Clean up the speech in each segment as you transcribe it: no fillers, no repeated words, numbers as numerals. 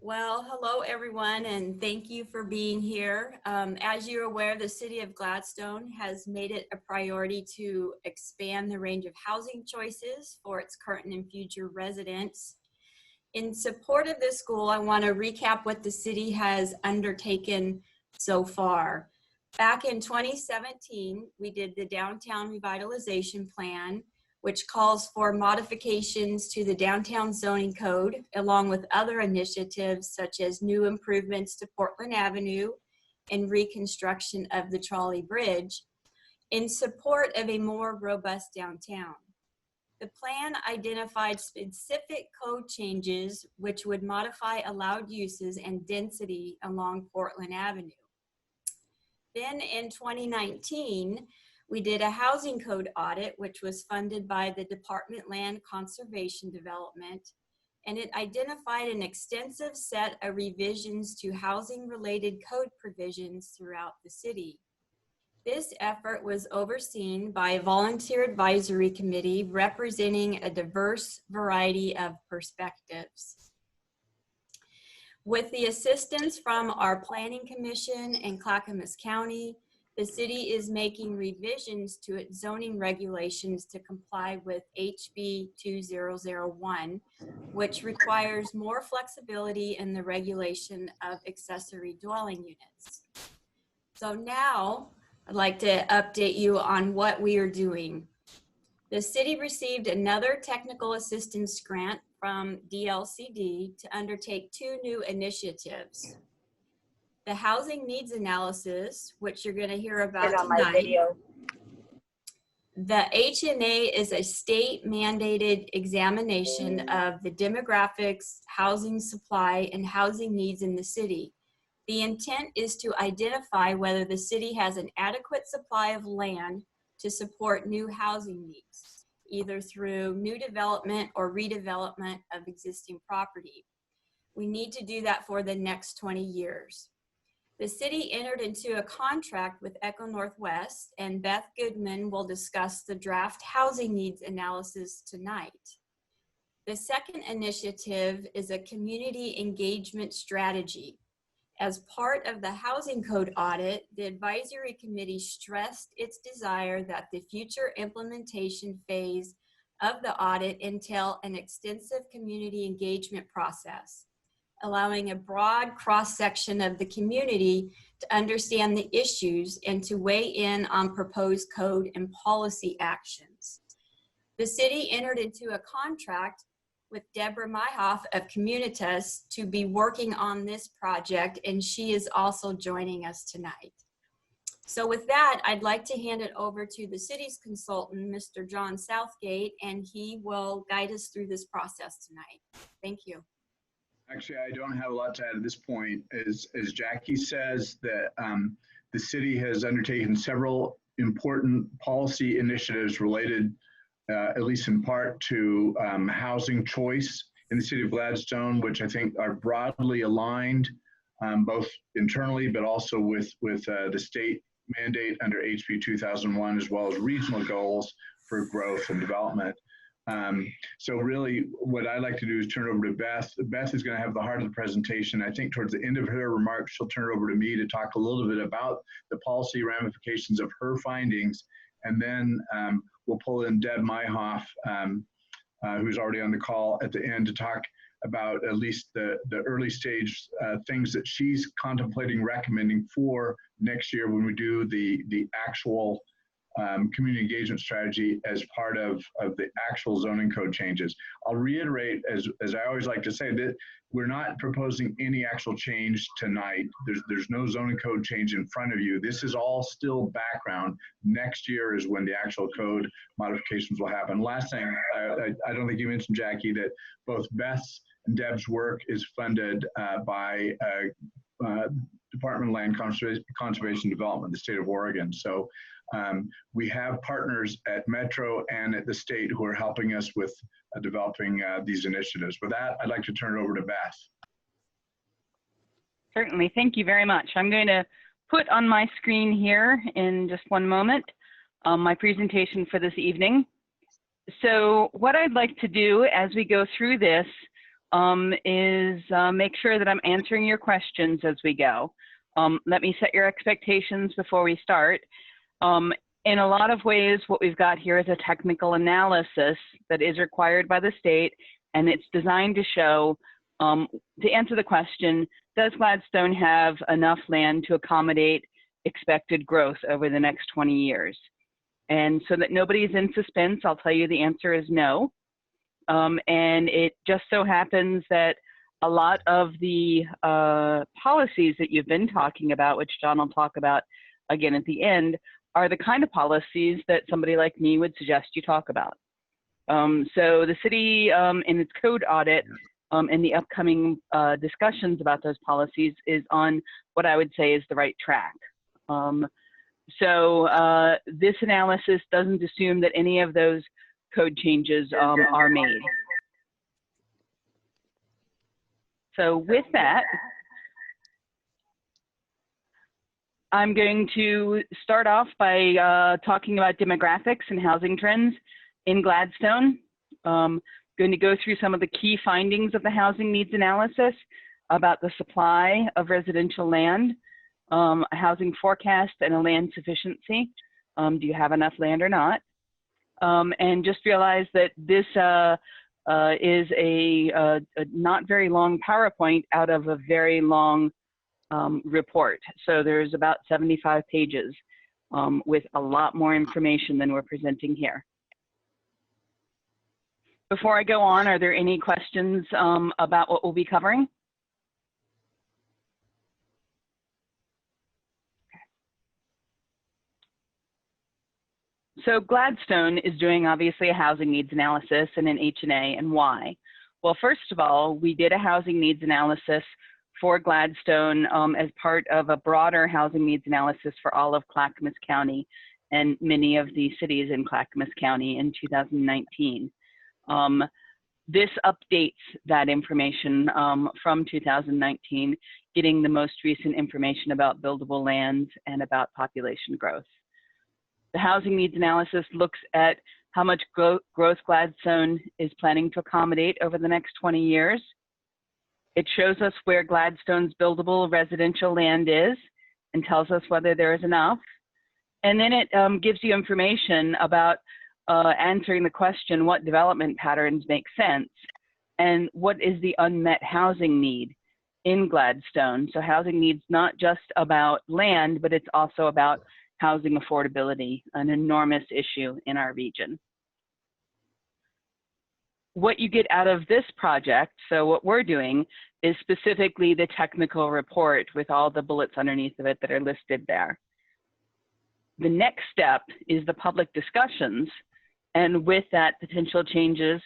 Well, hello everyone, and thank you for being here. As you're aware, the City of Gladstone has made it a priority to expand the range of housing choices for its current and future residents. In support of this goal, I want to recap what the city has undertaken so far. Back in 2017, we did the Downtown Revitalization Plan, which calls for modifications to the downtown zoning code, along with other initiatives such as new improvements to Portland Avenue and reconstruction of the Trolley Bridge in support of a more robust downtown. The plan identified specific code changes which would modify allowed uses and density along Portland Avenue. Then in 2019, we did a housing code audit, which was funded by the Department of Land Conservation Development, and it identified an extensive set of revisions to housing-related code provisions throughout the city. This effort was overseen by a volunteer advisory committee representing a diverse variety of perspectives. With the assistance from our Planning Commission and Clackamas County, the city is making revisions to its zoning regulations to comply with HB 2001, which requires more flexibility in the regulation of accessory dwelling units. So now I'd like to update you on what we are doing. The city received another technical assistance grant from DLCD to undertake two new initiatives. The housing needs analysis, which you're going to hear about tonight. The HNA is a state mandated examination of the demographics, housing supply, and housing needs in the city. The intent is to identify whether the city has an adequate supply of land to support new housing needs, either through new development or redevelopment of existing property. We need to do that for the next 20 years. The city entered into a contract with Echo Northwest, and Beth Goodman will discuss the draft housing needs analysis tonight. The second initiative is a community engagement strategy. As part of the housing code audit, the advisory committee stressed its desire that the future implementation phase of the audit entail an extensive community engagement process, allowing a broad cross-section of the community to understand the issues and to weigh in on proposed code and policy actions. The city entered into a contract with Deborah Myhoff of Communitas to be working on this project, and she is also joining us tonight. So with that, I'd like to hand it over to the city's consultant, Mr. John Southgate, and he will guide us through this process tonight. Thank you. Actually, I don't have a lot to add at this point. As Jackie says, that the city has undertaken several important policy initiatives related, at least in part, to housing choice in the city of Gladstone, which I think are broadly aligned, both internally, but also with the state mandate under HB 2001, as well as regional goals for growth and development. So really what I'd like to do is turn it over to Beth. Beth is going to have the heart of the presentation. I think towards the end of her remarks, she'll turn it over to me to talk a little bit about the policy ramifications of her findings. And then we'll pull in Deb Myhoff, who's already on the call at the end, to talk about at least the early stage things that she's contemplating recommending for next year when we do the actual community engagement strategy as part of the actual zoning code changes. I'll reiterate, as I always like to say, that we're not proposing any actual change tonight. There's no zoning code change in front of you. This is all still background. Next year is when the actual code modifications will happen. Last thing, I don't think you mentioned, Jackie, that both Beth's and Deb's work is funded by Department of Land Conservation Development, the state of Oregon. So we have partners at Metro and at the state who are helping us with developing these initiatives. With that, I'd like to turn it over to Beth. Certainly, thank you very much. I'm going to put on my screen here in just one moment my presentation for this evening. So what I'd like to do as we go through this, is make sure that I'm answering your questions as we go. Let me set your expectations before we start. In a lot of ways, what we've got here is a technical analysis that is required by the state, and it's designed to show, to answer the question, does Gladstone have enough land to accommodate expected growth over the next 20 years? And so that nobody's in suspense, I'll tell you the answer is no. And it just so happens that a lot of the policies that you've been talking about, which John will talk about again at the end, are the kind of policies that somebody like me would suggest you talk about. So the city in its code audit and the upcoming discussions about those policies is on what I would say is the right track. So this analysis doesn't assume that any of those code changes are made. So with that, I'm going to start off by talking about demographics and housing trends in Gladstone. Going to go through some of the key findings of the housing needs analysis about the supply of residential land, a housing forecast, and a land sufficiency. Do you have enough land or not? And just realize that this is a not very long PowerPoint out of a very long report. So there's about 75 pages with a lot more information than we're presenting here. Before I go on, are there any questions about what we'll be covering? So Gladstone is doing obviously a housing needs analysis and an H&A, and why? Well, first of all, we did a housing needs analysis for Gladstone as part of a broader housing needs analysis for all of Clackamas County and many of the cities in Clackamas County in 2019. This updates that information from 2019, getting the most recent information about buildable lands and about population growth. The housing needs analysis looks at how much growth Gladstone is planning to accommodate over the next 20 years. It shows us where Gladstone's buildable residential land is and tells us whether there is enough. And then it gives you information about answering the question, what development patterns make sense and what is the unmet housing need in Gladstone. So housing needs not just about land, but it's also about housing affordability, an enormous issue in our region. What you get out of this project, so what we're doing, is specifically the technical report with all the bullets underneath of it that are listed there. The next step is the public discussions, and with that, potential changes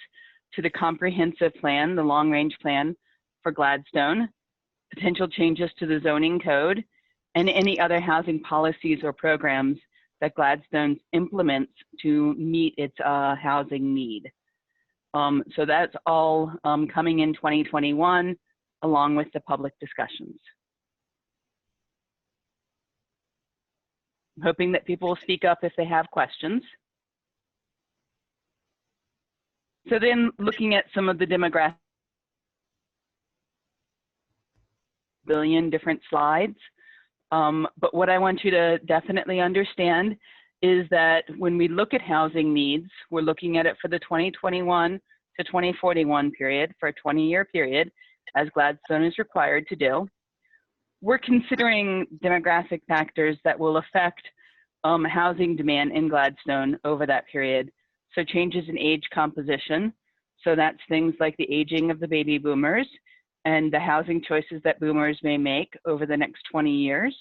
to the comprehensive plan, the long-range plan for Gladstone, potential changes to the zoning code, and any other housing policies or programs that Gladstone implements to meet its housing need. So that's all coming in 2021, along with the public discussions. I'm hoping that people will speak up if they have questions. So then looking at some of the demographics, billion different slides. But what I want you to definitely understand is that when we look at housing needs, we're looking at it for the 2021 to 2041 period, for a 20-year period, as Gladstone is required to do. We're considering demographic factors that will affect housing demand in Gladstone over that period. So changes in age composition. So that's things like the aging of the baby boomers and the housing choices that boomers may make over the next 20 years.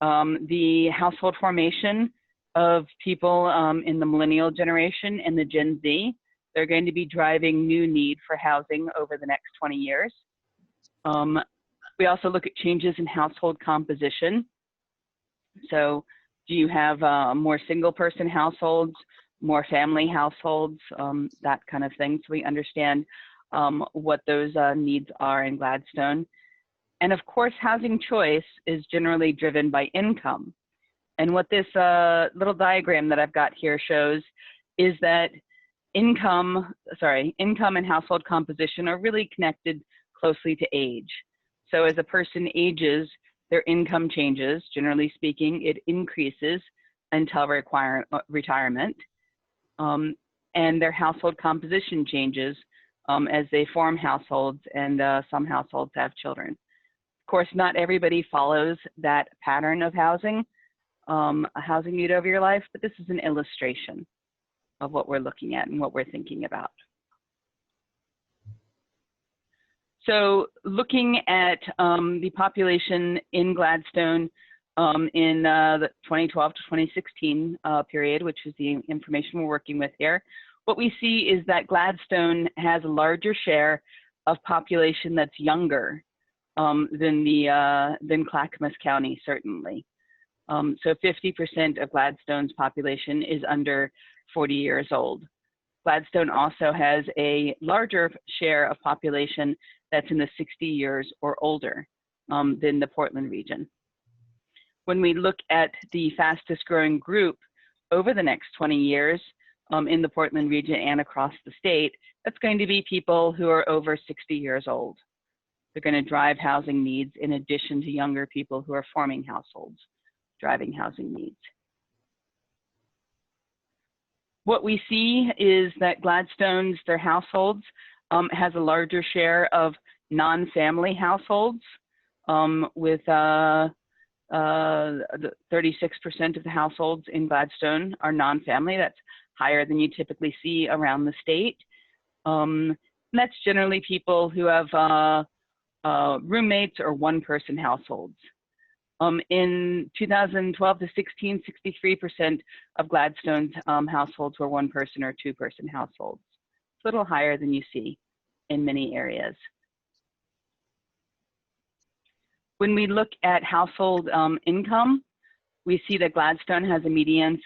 The household formation of people in the millennial generation and the Gen Z. They're going to be driving new need for housing over the next 20 years. We also look at changes in household composition. So do you have more single person households, more family households, that kind of thing. So we understand what those needs are in Gladstone. And of course, housing choice is generally driven by income. And what this little diagram that I've got here shows is that income and household composition are really connected closely to age. So as a person ages, their income changes. Generally speaking, it increases until retirement. And their household composition changes as they form households, and some households have children. Of course, not everybody follows that pattern of housing, a housing need over your life, but this is an illustration of what we're looking at and what we're thinking about. So looking at the population in Gladstone in the 2012 to 2016 period, which is the information we're working with here, what we see is that Gladstone has a larger share of population that's younger than Clackamas County, certainly. So 50% of Gladstone's population is under 40 years old. Gladstone also has a larger share of population that's in the 60 years or older than the Portland region. When we look at the fastest growing group over the next 20 years in the Portland region and across the state, that's going to be people who are over 60 years old. They're going to drive housing needs in addition to younger people who are forming households, driving housing needs. What we see is that Gladstone's, their households, has a larger share of non-family households, with 36% of the households in Gladstone are non-family. That's higher than you typically see around the state. And that's generally people who have roommates or one-person households. In 2012 to 16, 63% of Gladstone's households were one-person or two-person households. It's a little higher than you see in many areas. When we look at household income, we see that Gladstone has a median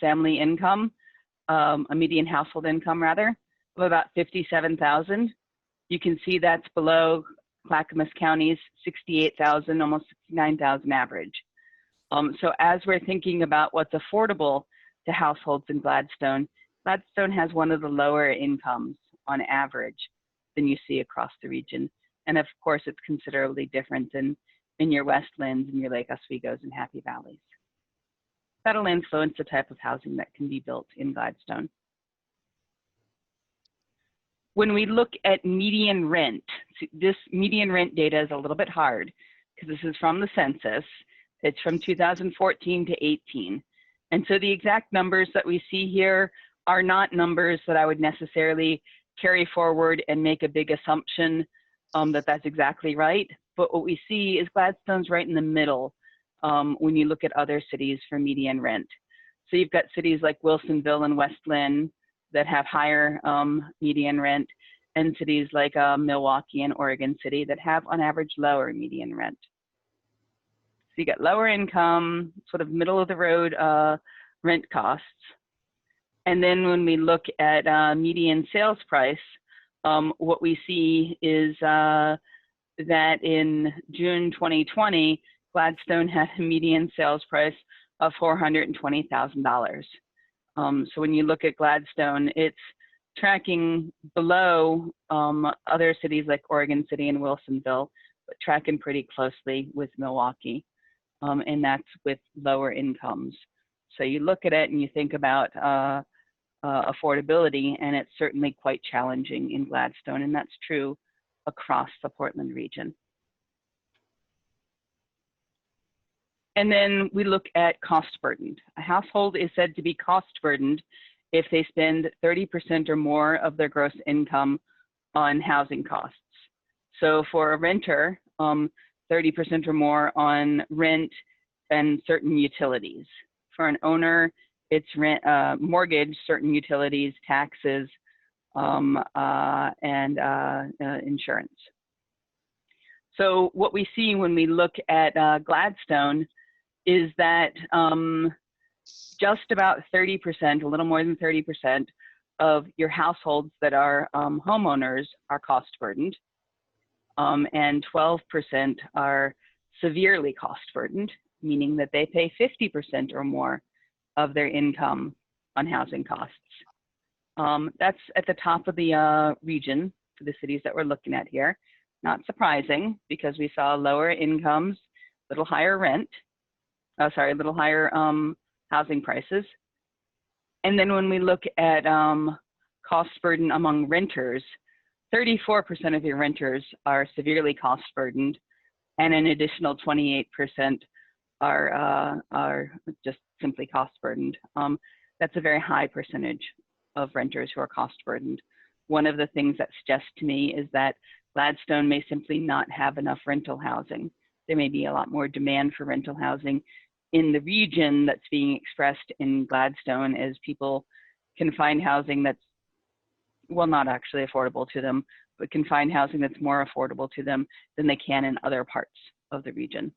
family income, a median household income rather, of about $57,000. You can see that's below Clackamas County's $68,000, almost $69,000 average. So as we're thinking about what's affordable to households in Gladstone, Gladstone has one of the lower incomes on average than you see across the region. And of course, it's considerably different than in your Westlands and your Lake Oswegos and Happy Valleys. That'll influence the type of housing that can be built in Gladstone. When we look at median rent, this median rent data is a little bit hard because this is from the census. It's from 2014 to 18. And so the exact numbers that we see here are not numbers that I would necessarily carry forward and make a big assumption that that's exactly right. But what we see is Gladstone's right in the middle when you look at other cities for median rent. So you've got cities like Wilsonville and West Linn that have higher median rent, and cities like Milwaukee and Oregon City that have on average lower median rent. So you get lower income, sort of middle of the road rent costs. And then when we look at median sales price, what we see is that in June 2020, Gladstone had a median sales price of $420,000. So when you look at Gladstone, it's tracking below other cities like Oregon City and Wilsonville, but tracking pretty closely with Milwaukee, and that's with lower incomes. So you look at it and you think about affordability, and it's certainly quite challenging in Gladstone, and that's true across the Portland region. And then we look at cost burdened. A household is said to be cost burdened if they spend 30% or more of their gross income on housing costs. So for a renter, 30% or more on rent and certain utilities. For an owner, it's rent, mortgage, certain utilities, taxes, and insurance. So what we see when we look at Gladstone is that just about 30%, a little more than 30% of your households that are homeowners are cost burdened, and 12% are severely cost burdened, meaning that they pay 50% or more of their income on housing costs. That's at the top of the region for the cities that we're looking at here. Not surprising because we saw lower incomes, little higher rent, little higher housing prices. And then when we look at cost burden among renters, 34% of your renters are severely cost burdened, and an additional 28% are just simply cost burdened. That's a very high percentage of renters who are cost burdened. One of the things that suggests to me is that Gladstone may simply not have enough rental housing. There may be a lot more demand for rental housing in the region that's being expressed in Gladstone as people can find housing that's, well, not actually affordable to them, but can find housing that's more affordable to them than they can in other parts of the region.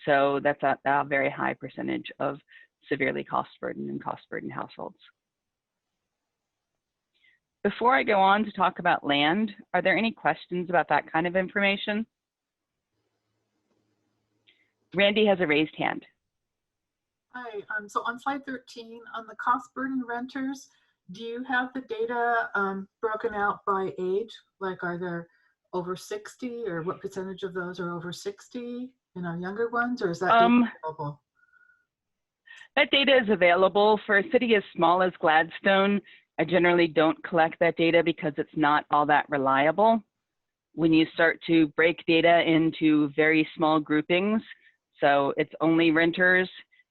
So that's a very high percentage of severely cost burdened and cost burdened households. Before I go on to talk about land, are there any questions about that kind of information? Randy has a raised hand. Hi, so on slide 13, on the cost burden renters, do you have the data broken out by age? Like, are there over 60, or what percentage of those are over 60 in our younger ones, or is that data available? That data is available for a city as small as Gladstone. I generally don't collect that data because it's not all that reliable. When you start to break data into very small groupings, so it's only renters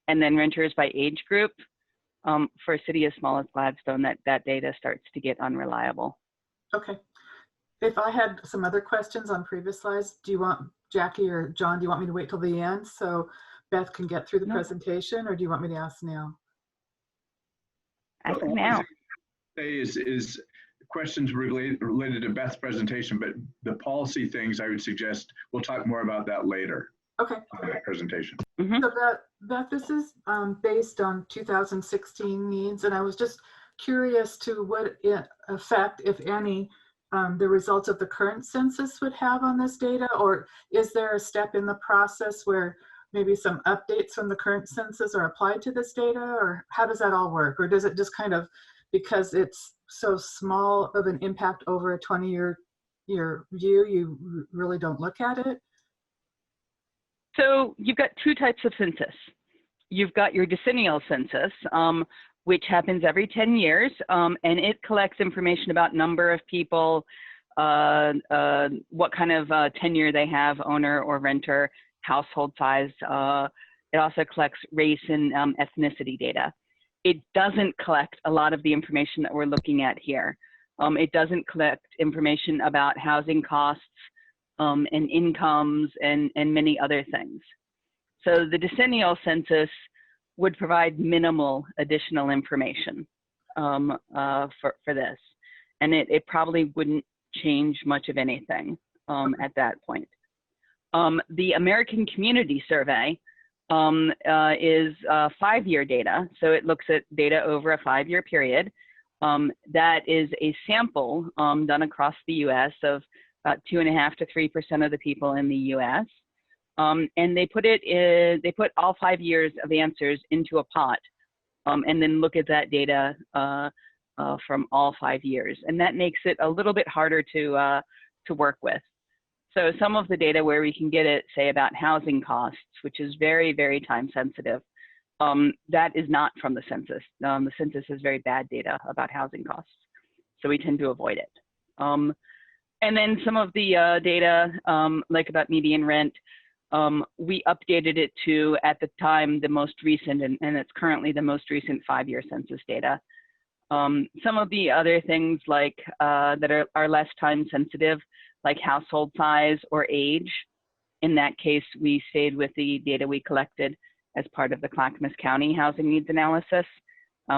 and then renters by age group, for a city as small as Gladstone, that data starts to get unreliable. Okay. If I had some other questions on previous slides, do you want, Jackie or John, do you want me to wait till the end so Beth can get through the presentation, or do you want me to ask now? Ask now. Is questions related to Beth's presentation, but the policy things I would suggest we'll talk more about that later. Okay. Presentation. Mm-hmm. So Beth, this is based on 2016 needs, and I was just curious to what effect, if any, the results of the current census would have on this data, or is there a step in the process where maybe some updates from the current census are applied to this data, or how does that all work? Or does it just kind of, because it's so small of an impact over a 20-year view, you really don't look at it? So you've got two types of census. You've got your decennial census, which happens every 10 years, and it collects information about number of people, what kind of tenure they have, owner or renter, household size. It also collects race and ethnicity data. It doesn't collect a lot of the information that we're looking at here. It doesn't collect information about housing costs and incomes and many other things. So the decennial census would provide minimal additional information for this. And it probably wouldn't change much of anything at that point. The American Community Survey is 5-year data. So it looks at data over a 5-year period. That is a sample done across the US of about 2.5% to 3% of the people in the US. And they put all 5 years of answers into a pot and then look at that data from all 5 years. And that makes it a little bit harder to work with. So some of the data where we can get it, say about housing costs, which is very, very time sensitive, that is not from the census. The census has very bad data about housing costs. So we tend to avoid it. And then some of the data, like about median rent, we updated it to, at the time, the most recent, and it's currently the most recent 5-year census data. Some of the other things like that are less time sensitive, like household size or age. In that case, we stayed with the data we collected as part of the Clackamas County Housing Needs Analysis,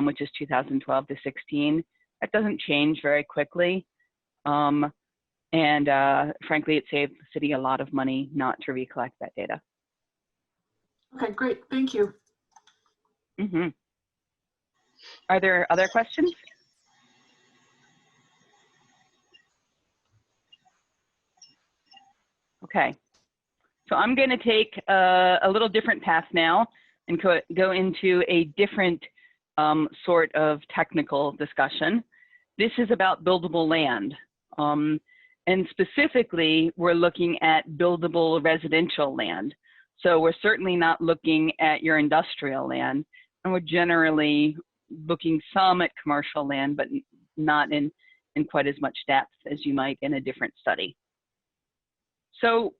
which is 2012 to 16. That doesn't change very quickly. And frankly, it saved the city a lot of money not to recollect that data. Okay, great, thank you. Mm-hmm. Are there other questions? Okay, so I'm going to take a little different path now and go into a different sort of technical discussion. This is about buildable land. And specifically, we're looking at buildable residential land. So we're certainly not looking at your industrial land, and we're generally looking some at commercial land, but not in quite as much depth as you might in a different study. So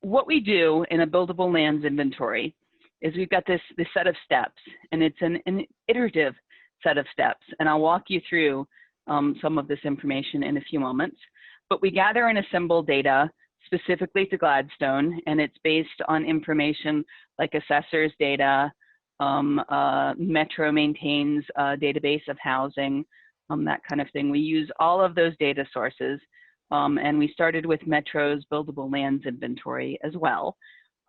what we do in a buildable lands inventory is we've got this set of steps, and it's an iterative set of steps. And I'll walk you through some of this information in a few moments. But we gather and assemble data specifically to Gladstone, and it's based on information like assessors data. Metro maintains a database of housing, that kind of thing. We use all of those data sources, and we started with Metro's buildable lands inventory as well.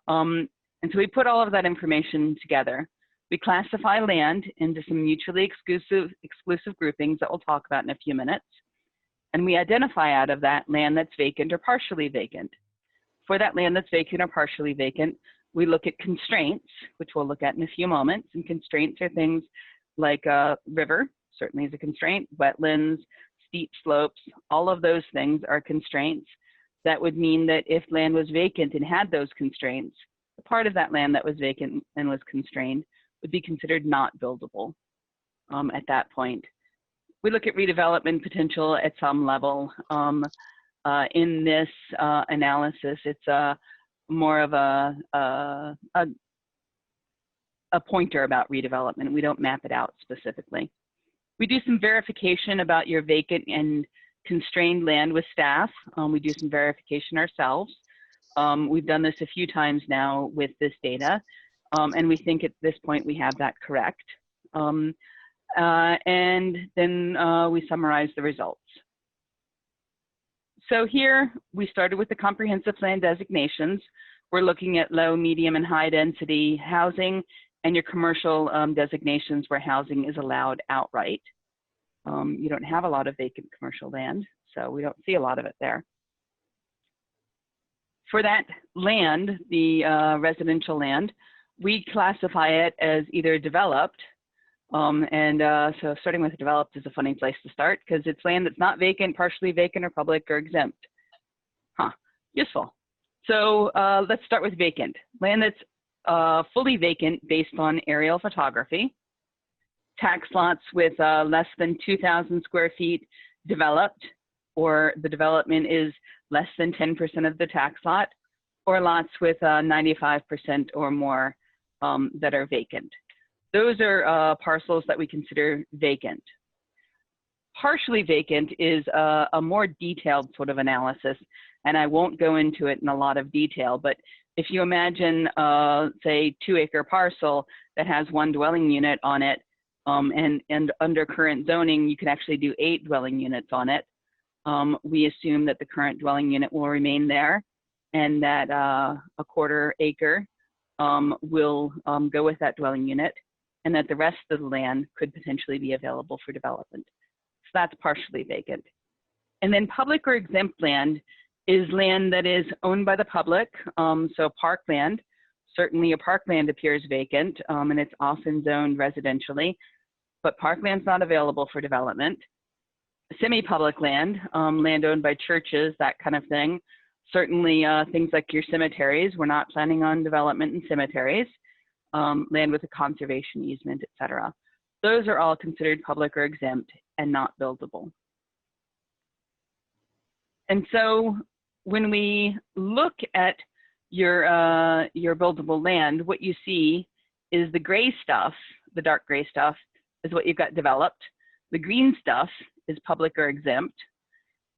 And so we put all of that information together. We classify land into some mutually exclusive groupings that we'll talk about in a few minutes. And we identify out of that land that's vacant or partially vacant. For that land that's vacant or partially vacant, we look at constraints, which we'll look at in a few moments. And constraints are things like a river, certainly is a constraint, wetlands, steep slopes, all of those things are constraints. That would mean that if land was vacant and had those constraints, the part of that land that was vacant and was constrained would be considered not buildable at that point. We look at redevelopment potential at some level. In this analysis, it's more of a pointer about redevelopment. We don't map it out specifically. We do some verification about your vacant and constrained land with staff. We do some verification ourselves. We've done this a few times now with this data, and we think at this point we have that correct. And then we summarize the results. So here we started with the comprehensive plan designations. We're looking at low, medium, and high density housing, and your commercial designations where housing is allowed outright. You don't have a lot of vacant commercial land, so we don't see a lot of it there. For that land, the residential land, we classify it as either developed, so starting with developed is a funny place to start because it's land that's not vacant, partially vacant, or public or exempt. Useful. So let's start with vacant. Land that's fully vacant based on aerial photography. Tax lots with less than 2,000 square feet developed, or the development is less than 10% of the tax lot, or lots with 95% or more that are vacant. Those are parcels that we consider vacant. Partially vacant is a more detailed sort of analysis, and I won't go into it in a lot of detail, but if you imagine, say, 2-acre parcel that has 1 dwelling unit on it, and under current zoning, you can actually do 8 dwelling units on it. We assume that the current dwelling unit will remain there, and that a 1/4 acre will go with that dwelling unit, and that the rest of the land could potentially be available for development. So that's partially vacant. And then public or exempt land is land that is owned by the public, so parkland. Certainly a parkland appears vacant, and it's often zoned residentially, but parkland's not available for development. Semi-public land, land owned by churches, that kind of thing. Certainly things like your cemeteries, we're not planning on development in cemeteries. Land with a conservation easement, etc. Those are all considered public or exempt and not buildable. And so when we look at your buildable land, what you see is the gray stuff, the dark gray stuff, is what you've got developed. The green stuff is public or exempt.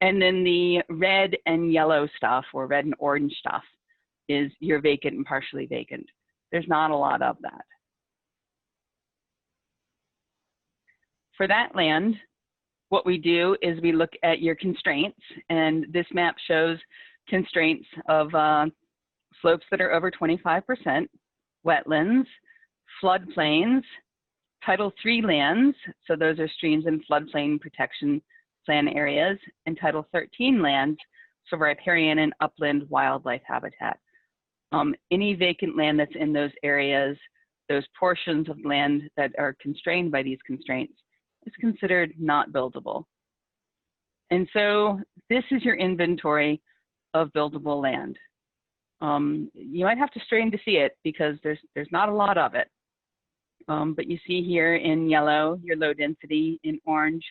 And then the red and yellow stuff, or red and orange stuff, is your vacant and partially vacant. There's not a lot of that. For that land, what we do is we look at your constraints, and this map shows constraints of slopes that are over 25%, wetlands, floodplains, Title III lands, so those are streams and floodplain protection plan areas, and Title 13 lands, so riparian and upland wildlife habitat. Any vacant land that's in those areas those portions of land that are constrained by these constraints is considered not buildable. And so this is your inventory of buildable land. You might have to strain to see it because there's not a lot of it. But you see here in yellow, your low density, in orange,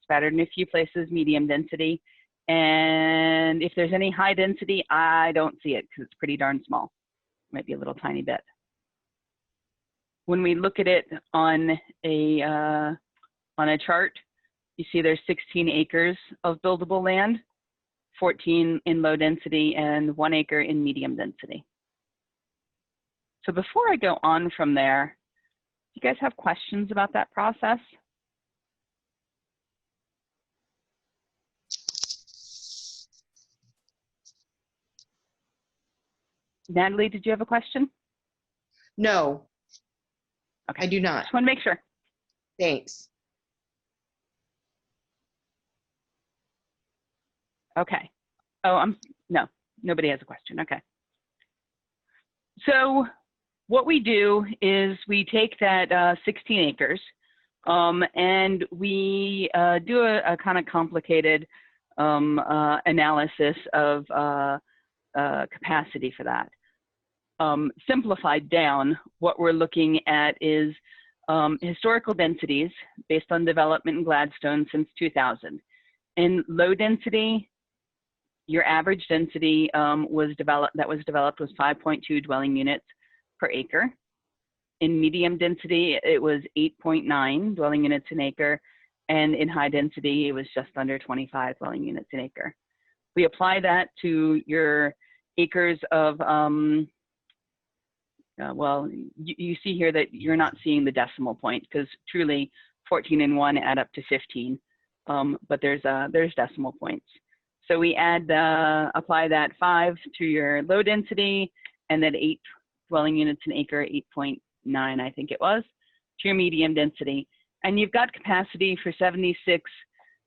spattered in a few places, medium density. And if there's any high density, I don't see it because it's pretty darn small. Might be a little tiny bit. When we look at it on a chart, you see there's 16 acres of buildable land, 14 in low density and 1 acre in medium density. So before I go on from there, do you guys have questions about that process? Natalie, did you have a question? No, Okay. I do not. Just want to make sure. Thanks. Okay. Oh, no, nobody has a question. Okay. So what we do is we take that 16 acres and we do a kind of complicated analysis of capacity for that. Simplified down, what we're looking at is historical densities based on development in Gladstone since 2000. In low density, your average density was developed was 5.2 dwelling units per acre. In medium density, it was 8.9 dwelling units an acre, and in high density, it was just under 25 dwelling units an acre. We apply that to your acres of, well, you see here that you're not seeing the decimal point because truly 14 and 1 add up to 15, but there's decimal points. So we apply that 5 to your low density and then 8 dwelling units an acre, 8.9 I think it was, to your medium density. And you've got capacity for 76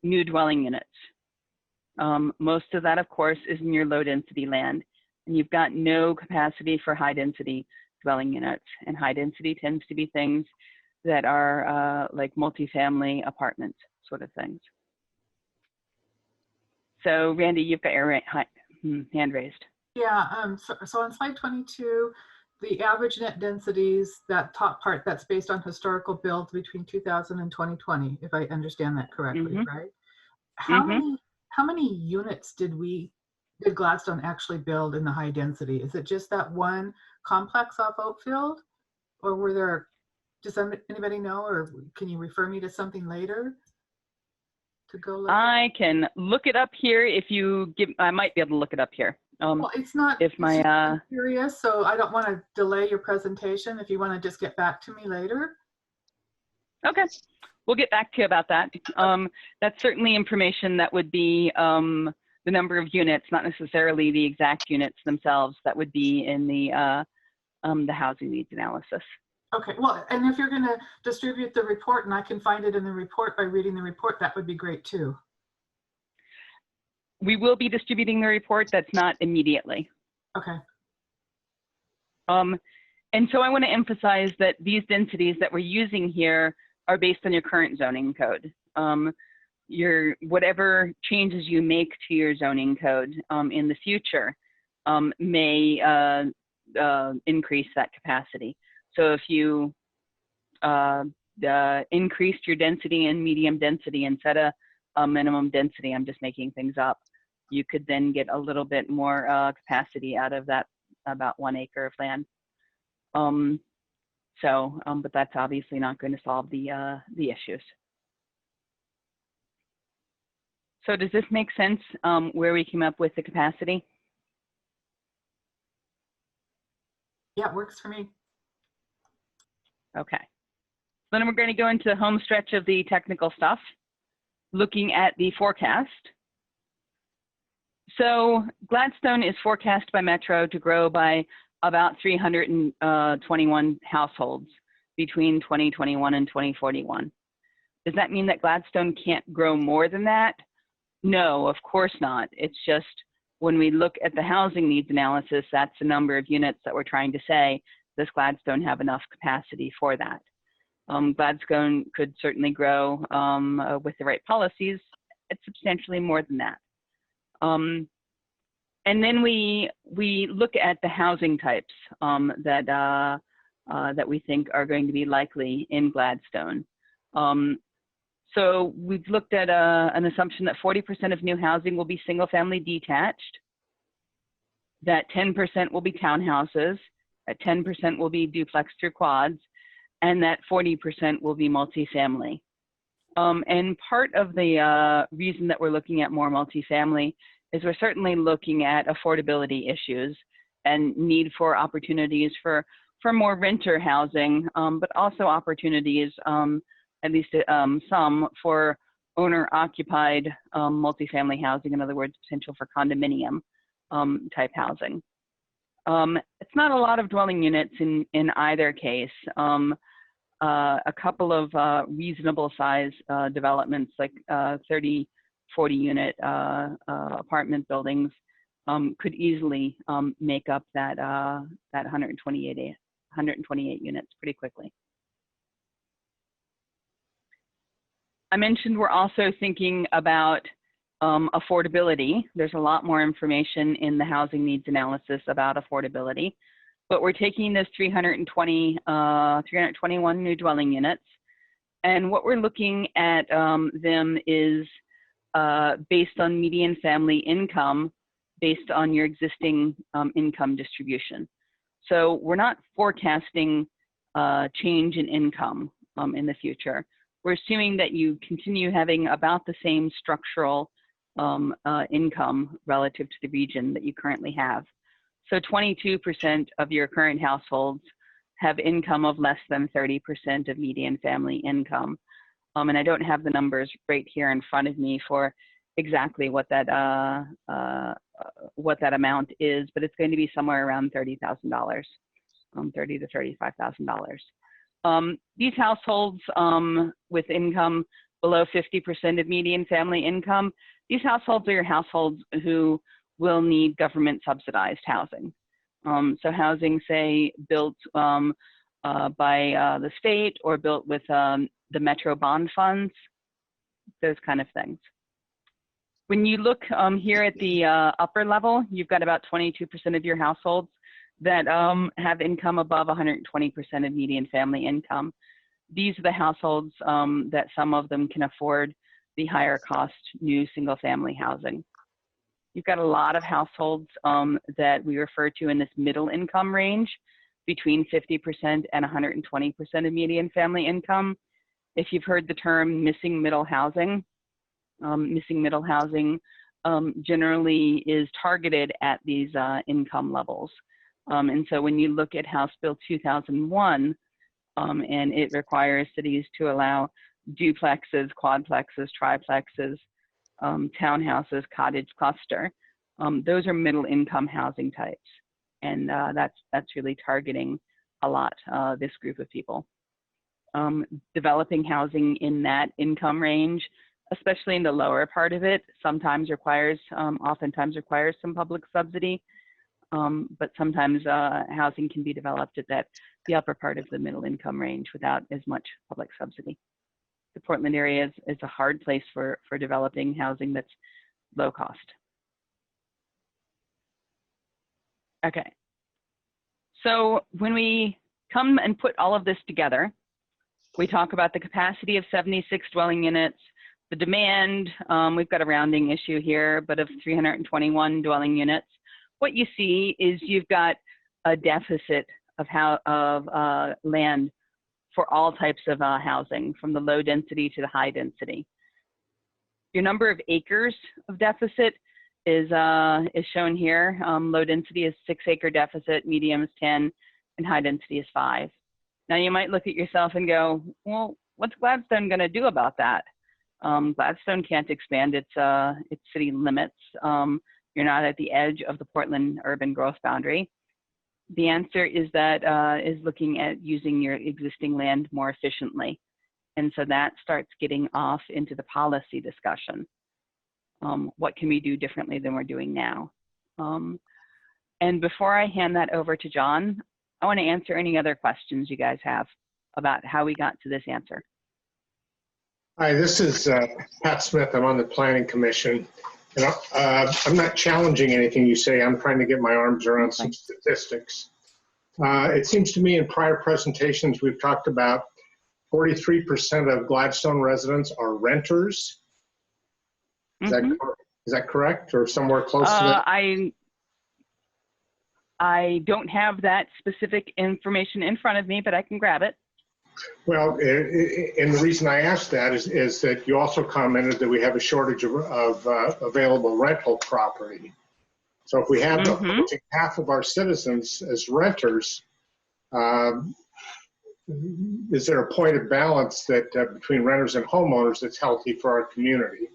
new dwelling units. Most of that, of course, is in your low density land. And you've got no capacity for high density dwelling units. And high density tends to be things that are like multifamily apartments sort of things. So Randy, you've got your hand raised. Yeah, so on slide 22, the average net densities, that top part, that's based on historical builds between 2000 and 2020, if I understand that correctly, right? How many units did Gladstone actually build in the high density? Is it just that one complex off Oakfield, or were there? Does anybody know, or can you refer me to something later to go look? I can look it up here if you give. I might be able to look it up here. Well, it's not. If my I'm curious, so I don't want to delay your presentation. If you want to just get back to me later. Okay, we'll get back to you about that. That's certainly information that would be the number of units, not necessarily the exact units themselves. That would be in the housing needs analysis. Okay, well, and if you're going to distribute the report and I can find it in the report by reading the report, that would be great too. We will be distributing the report. That's not immediately. Okay. And so I want to emphasize that these densities that we're using here are based on your current zoning code. Whatever changes you make to your zoning code in the future may increase that capacity. So if you increased your density and medium density and set a minimum density, I'm just making things up, you could then get a little bit more capacity out of that about 1 acre of land. But that's obviously not going to solve the issues. So does this make sense where we came up with the capacity? Yeah, it works for me. Okay. Then we're going to go into the home stretch of the technical stuff, looking at the forecast. So Gladstone is forecast by Metro to grow by about 321 households between 2021 and 2041. Does that mean that Gladstone can't grow more than that? No, of course not. It's just when we look at the housing needs analysis, that's the number of units that we're trying to say does Gladstone have enough capacity for that? Gladstone could certainly grow with the right policies at substantially more than that. And then we look at the housing types that we think are going to be likely in Gladstone. So we've looked at an assumption that 40% of new housing will be single-family detached, that 10% will be townhouses, that 10% will be duplex through quads, and that 40% will be multifamily. And part of the reason that we're looking at more multifamily is we're certainly looking at affordability issues and need for opportunities for more renter housing, but also opportunities, at least some, for owner-occupied multifamily housing, in other words, potential for condominium type housing. It's not a lot of dwelling units in either case. A couple of reasonable size developments like 30, 40 unit apartment buildings could easily make up that 128 units pretty quickly. I mentioned we're also thinking about affordability. There's a lot more information in the housing needs analysis about affordability, but we're taking this 321 new dwelling units, and what we're looking at them is based on median family income, based on your existing income distribution. So we're not forecasting change in income in the future. We're assuming that you continue having about the same structural income relative to the region that you currently have. So 22% of your current households have income of less than 30% of median family income. And I don't have the numbers right here in front of me for exactly what that amount is, but it's going to be somewhere around $30,000, $30,000 to $35,000. These households with income below 50% of median family income, these households are your households who will need government subsidized housing. So housing, say, built by the state or built with the Metro bond funds, those kind of things. When you look here at the upper level, you've got about 22% of your households that have income above 120% of median family income. These are the households that some of them can afford the higher cost new single family housing. You've got a lot of households that we refer to in this middle income range, between 50% and 120% of median family income. If you've heard the term missing middle housing generally is targeted at these income levels. And so when you look at House Bill 2001, and it requires cities to allow duplexes, quadplexes, triplexes, townhouses, cottage cluster, those are middle income housing types. And that's really targeting a lot this group of people. Developing housing in that income range, especially in the lower part of it, oftentimes requires some public subsidy, but sometimes housing can be developed at the upper part of the middle income range without as much public subsidy. The Portland area is a hard place for developing housing that's low cost. Okay, so when we come and put all of this together, we talk about the capacity of 76 dwelling units, the demand, we've got a rounding issue here, but of 321 dwelling units. What you see is you've got a deficit of land for all types of housing, from the low density to the high density. Your number of acres of deficit is shown here. Low density is 6 acre deficit, medium is 10, and high density is 5. Now you might look at yourself and go, well, what's Gladstone going to do about that? Gladstone can't expand its city limits. You're not at the edge of the Portland urban growth boundary. The answer is that is looking at using your existing land more efficiently. And so that starts getting off into the policy discussion. What can we do differently than we're doing now? And before I hand that over to John, I want to answer any other questions you guys have about how we got to this answer. Hi, this is Pat Smith. I'm on the Planning Commission. And I'm not challenging anything you say. I'm trying to get my arms around some statistics. It seems to me in prior presentations we've talked about 43% of Gladstone residents are renters. Is that correct, or somewhere close to that? I don't have that specific information in front of me, but I can grab it. Well, and the reason I asked that is that you also commented that we have a shortage of available rental property. So if we have approaching half of our citizens as renters, is there a point of balance that between renters and homeowners that's healthy for our community?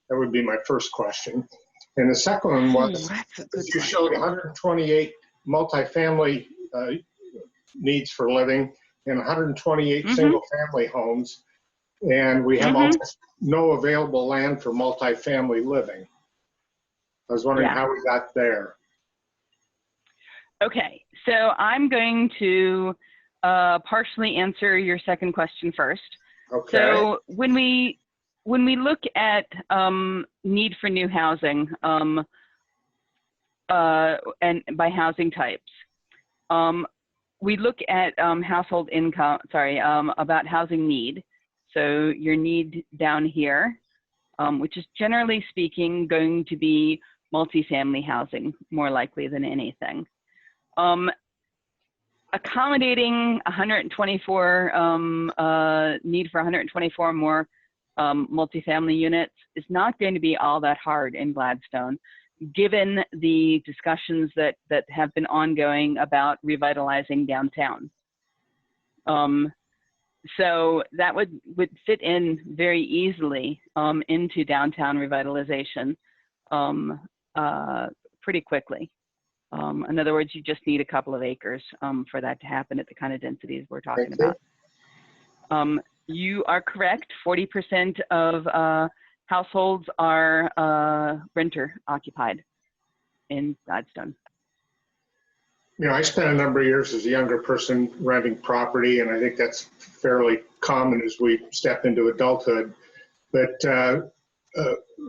That would be my first question. And the second one was, you showed 128 multifamily needs for living and 128 single family homes. And we have almost no available land for multifamily living. I was wondering how we got there. Okay, so I'm going to partially answer your second question first. Okay. So when we look at need for new housing and by housing types, we look at household income, about housing need. So your need down here, which is generally speaking going to be multifamily housing more likely than anything. Accommodating 124, need for 124 more multifamily units is not going to be all that hard in Gladstone, given the discussions that have been ongoing about revitalizing downtown. So that would fit in very easily into downtown revitalization pretty quickly. In other words, you just need a couple of acres for that to happen at the kind of densities we're talking about. You are correct, 40% of households are renter occupied in Gladstone. You know, I spent a number of years as a younger person renting property, and I think that's fairly common as we step into adulthood. But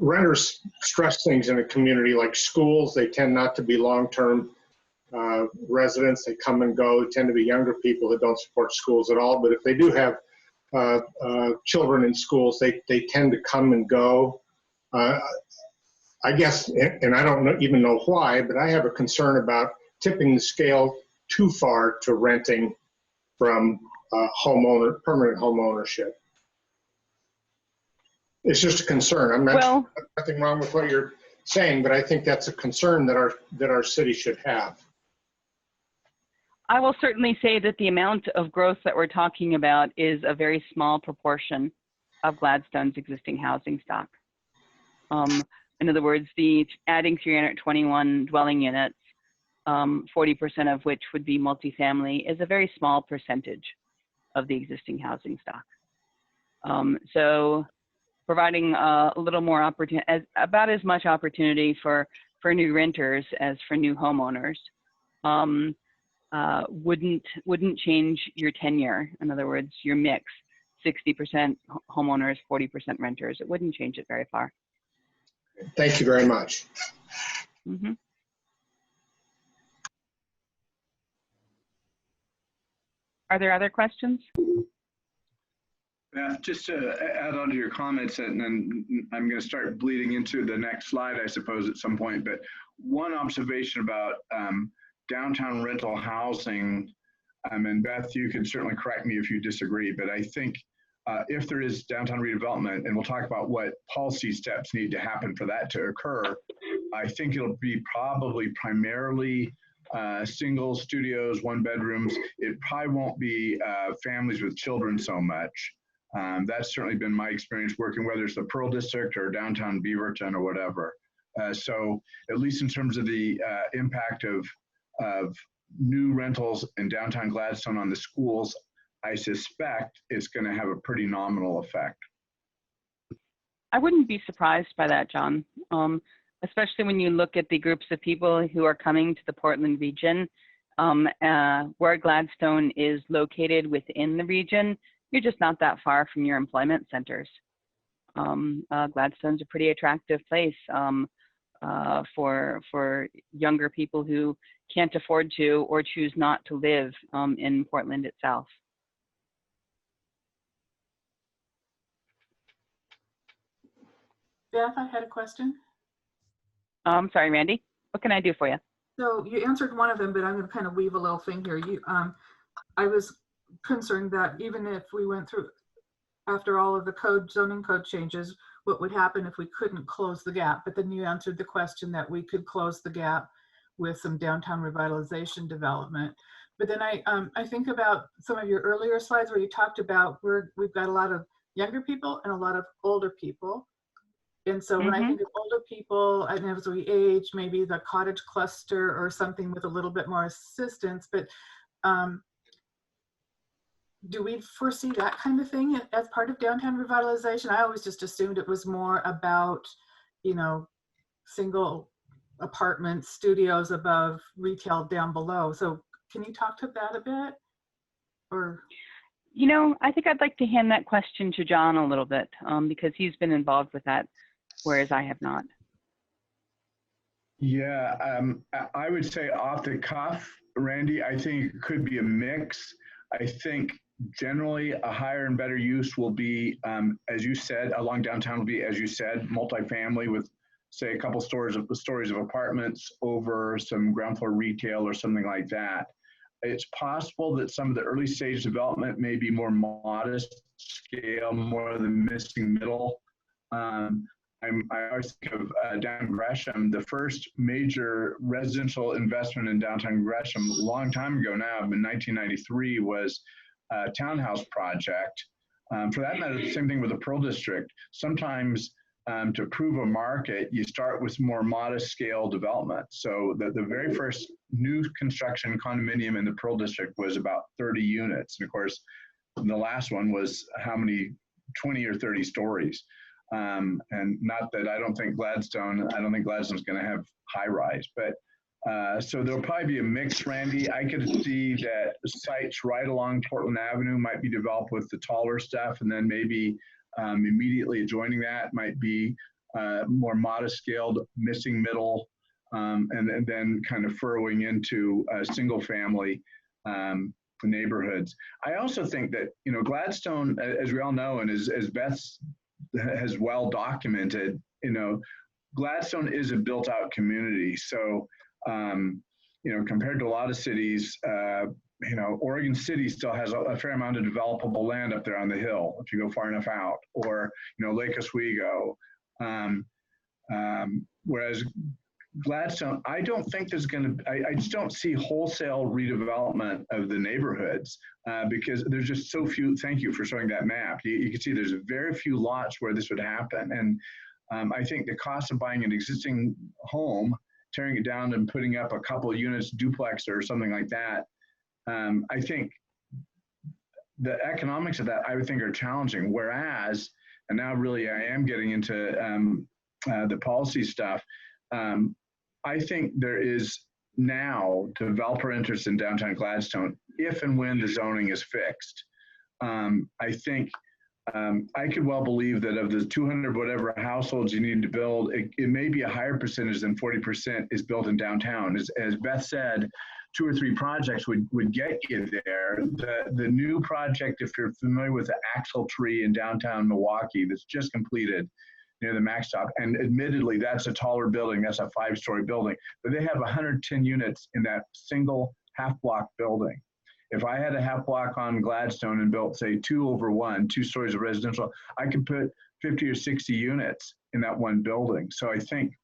renters stress things in a community like schools. They tend not to be long-term residents. They come and go. They tend to be younger people that don't support schools at all. But if they do have children in schools, they tend to come and go. I guess, and I don't even know why, but I have a concern about tipping the scale too far to renting from permanent home ownership. It's just a concern. I'm not nothing wrong with what you're saying, but I think that's a concern that our city should have. I will certainly say that the amount of growth that we're talking about is a very small proportion of Gladstone's existing housing stock. In other words, the adding 321 dwelling units, 40% of which would be multifamily, is a very small percentage of the existing housing stock. So providing a little more opportunity, about as much opportunity for new renters as for new homeowners, wouldn't change your tenure. In other words, your mix, 60% homeowners, 40% renters. It wouldn't change it very far. Thank you very much. Mm-hmm. Are there other questions? Just to add on to your comments, and then I'm going to start bleeding into the next slide, I suppose, at some point. But one observation about downtown rental housing, and Beth, you can certainly correct me if you disagree, but I think if there is downtown redevelopment, and we'll talk about what policy steps need to happen for that to occur, I think it'll be probably primarily single studios, one bedrooms. It probably won't be families with children so much. That's certainly been my experience working, whether it's the Pearl District or downtown Beaverton or whatever. So at least in terms of the impact of new rentals in downtown Gladstone on the schools, I suspect it's going to have a pretty nominal effect. I wouldn't be surprised by that, John, especially when you look at the groups of people who are coming to the Portland region Where Gladstone is located within the region, you're just not that far from your employment centers. Gladstone's a pretty attractive place for younger people who can't afford to or choose not to live in Portland itself. Beth, I had a question. I'm sorry, Randy. What can I do for you? So you answered one of them, but I'm going to kind of weave a little thing here. I was concerned that even if we went through, after all of the zoning code changes, what would happen if we couldn't close the gap? But then you answered the question that we could close the gap with some downtown revitalization development. But then I think about some of your earlier slides where you talked about we've got a lot of younger people and a lot of older people. And so when I think of older people, and as we age, maybe the cottage cluster or something with a little bit more assistance, but do we foresee that kind of thing as part of downtown revitalization? I always just assumed it was more about, you know, single apartment studios above, retail down below. So can you talk to that a bit? Or, you know, I think I'd like to hand that question to John a little bit because he's been involved with that, whereas I have not. Yeah, I would say off the cuff, Randy, I think it could be a mix. I think generally a higher and better use will be, as you said, along downtown will be, as you said, multifamily with, say, a couple stories of apartments over some ground floor retail or something like that. It's possible that some of the early stage development may be more modest scale, more of the missing middle. I always think of downtown Gresham. The first major residential investment in downtown Gresham a long time ago now, in 1993, was a townhouse project. For that matter, the same thing with the Pearl District. Sometimes to prove a market, you start with more modest scale development. So the very first new construction condominium in the Pearl District was about 30 units. And of course, the last one was how many, 20 or 30 stories. And not that I don't think Gladstone's going to have high rise, but so there'll probably be a mix, Randy. I could see that sites right along Portland Avenue might be developed with the taller stuff, and then maybe immediately adjoining that might be more modest scaled, missing middle, and then kind of furrowing into single family neighborhoods. I also think that, you know, Gladstone, as we all know, and as Beth has well documented, you know, Gladstone is a built out community. So, you know, compared to a lot of cities, you know, Oregon City still has a fair amount of developable land up there on the hill if you go far enough out, or, you know, Lake Oswego. Whereas Gladstone, I don't think there's going to, I just don't see wholesale redevelopment of the neighborhoods because there's just so few. Thank you for showing that map. You can see there's very few lots where this would happen. And I think the cost of buying an existing home, tearing it down and putting up a couple of units, duplex or something like that, I think the economics of that, I would think, are challenging. Whereas, and now really I am getting into the policy stuff, I think there is now developer interest in downtown Gladstone if and when the zoning is fixed. I think I could well believe that of the 200 whatever households you need to build, it may be a higher percentage than 40% is built in downtown. As Beth said, 2 or 3 projects would get you there. The new project, if you're familiar with the Axle Tree in downtown Milwaukee that's just completed near the Max Stop, and admittedly that's a taller building, that's a 5-story building, but they have 110 units in that single half-block building. If I had a half block on Gladstone and built, say, 2 over 1, 2 stories of residential, I could put 50 or 60 units in that one building. So I think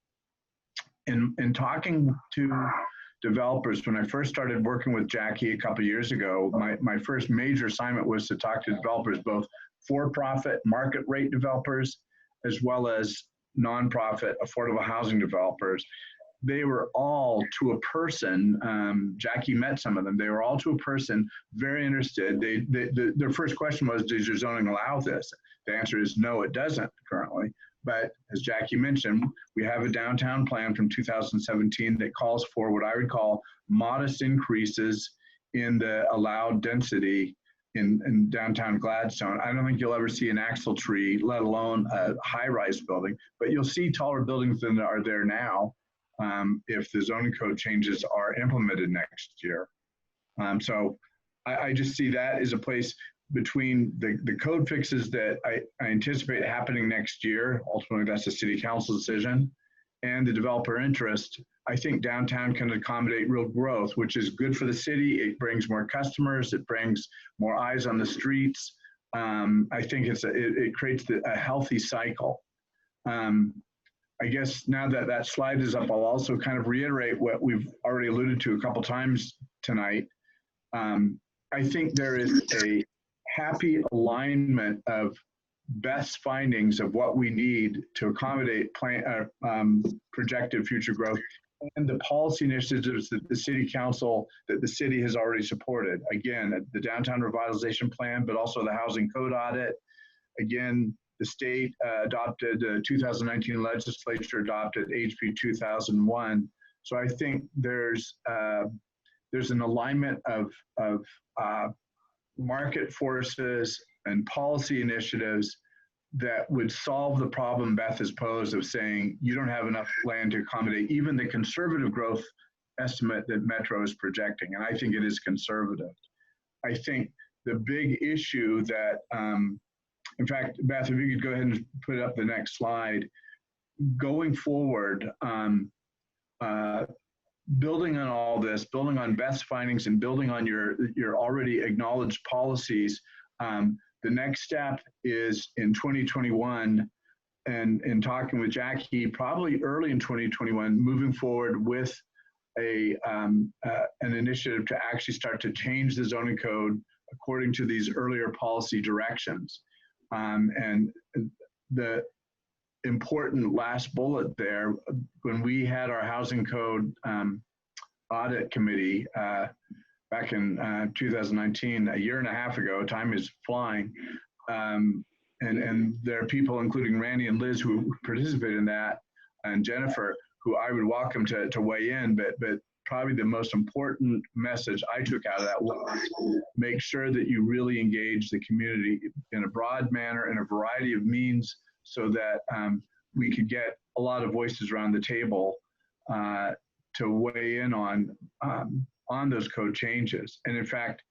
in talking to developers, when I first started working with Jackie a couple of years ago, my first major assignment was to talk to developers, both for-profit market rate developers, as well as nonprofit affordable housing developers. They were all to a person. Jackie met some of them. They were all to a person, very interested. Their first question was, does your zoning allow this? The answer is no, it doesn't currently. But as Jackie mentioned, we have a downtown plan from 2017 that calls for what I would call modest increases in the allowed density in downtown Gladstone. I don't think you'll ever see an axle tree, let alone a high-rise building, but you'll see taller buildings than are there now if the zoning code changes are implemented next year. So I just see that as a place between the code fixes that I anticipate happening next year. Ultimately, that's a city council decision, and the developer interest. I think downtown can accommodate real growth, which is good for the city. It brings more customers. It brings more eyes on the streets. I think it creates a healthy cycle. I guess now that that slide is up, I'll also kind of reiterate what we've already alluded to a couple times tonight. I think there is a happy alignment of best findings of what we need to accommodate projected future growth and the policy initiatives that the city council, that the city has already supported. Again, the downtown revitalization plan, but also the housing code audit. Again, the state adopted, 2019 legislature adopted HB 2001. So I think there's an alignment of market forces and policy initiatives that would solve the problem Beth has posed of saying you don't have enough land to accommodate even the conservative growth estimate that Metro is projecting. And I think it is conservative. I think the big issue that, in fact, Beth, if you could go ahead and put up the next slide, going forward, building on all this, building on Beth's findings and building on your already acknowledged policies, the next step is in 2021 and in talking with Jackie, probably early in 2021, moving forward with an initiative to actually start to change the zoning code according to these earlier policy directions. And the important last bullet there, when we had our housing code audit committee back in 2019, a year and a half ago, time is flying. And there are people, including Randy and Liz, who participated in that, and Jennifer, who I would welcome to weigh in, but probably the most important message I took out of that was make sure that you really engage the community in a broad manner, in a variety of means, so that we could get a lot of voices around the table to weigh in on those code changes. And in fact,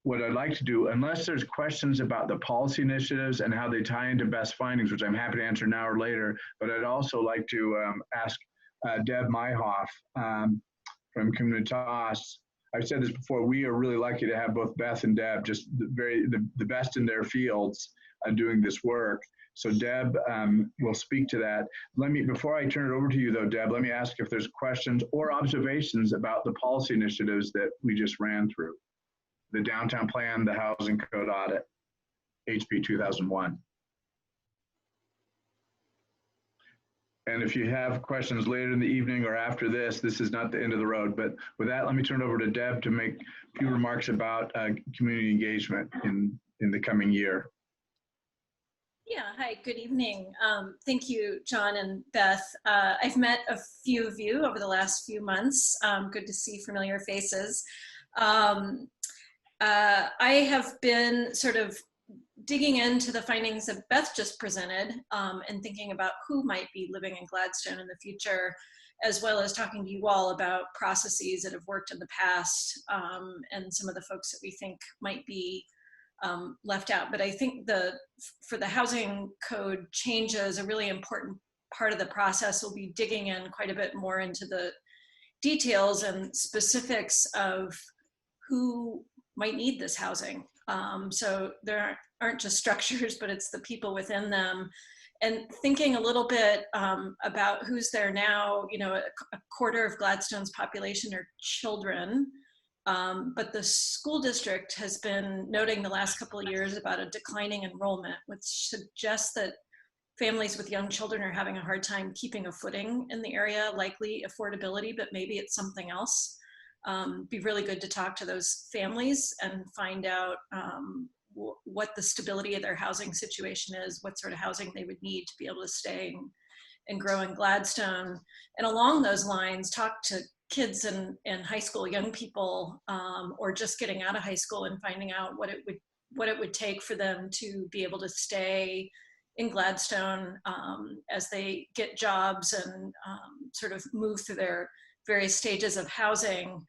what I'd like to do, unless there's questions about the policy initiatives and how they tie into best findings, which I'm happy to answer now or later, but I'd also like to ask Deb Myhoff from Communitas. I've said this before, we are really lucky to have both Beth and Deb, just the best in their fields doing this work. So Deb will speak to that. Before I turn it over to you though, Deb, let me ask if there's questions or observations about the policy initiatives that we just ran through. The downtown plan, the housing code audit, HB 2001. And if you have questions later in the evening or after this is not the end of the road. But with that, let me turn it over to Deb to make a few remarks about community engagement in the coming year. Yeah, hi, good evening. Thank you, John and Beth. I've met a few of you over the last few months. Good to see familiar faces. I have been sort of digging into the findings that Beth just presented and thinking about who might be living in Gladstone in the future, as well as talking to you all about processes that have worked in the past and some of the folks that we think might be left out. But I think for the housing code changes, a really important part of the process will be digging in quite a bit more into the details and specifics of who might need this housing. So there aren't just structures, but it's the people within them. And thinking a little bit about who's there now. You know, a quarter of Gladstone's population are children. But the school district has been noting the last couple of years about a declining enrollment, which suggests that families with young children are having a hard time keeping a footing in the area, likely affordability, but maybe it's something else. Be really good to talk to those families and find out what the stability of their housing situation is, what sort of housing they would need to be able to stay and grow in Gladstone. And along those lines, talk to kids in high school, young people, or just getting out of high school and finding out what it would take for them to be able to stay in Gladstone as they get jobs and sort of move through their various stages of housing,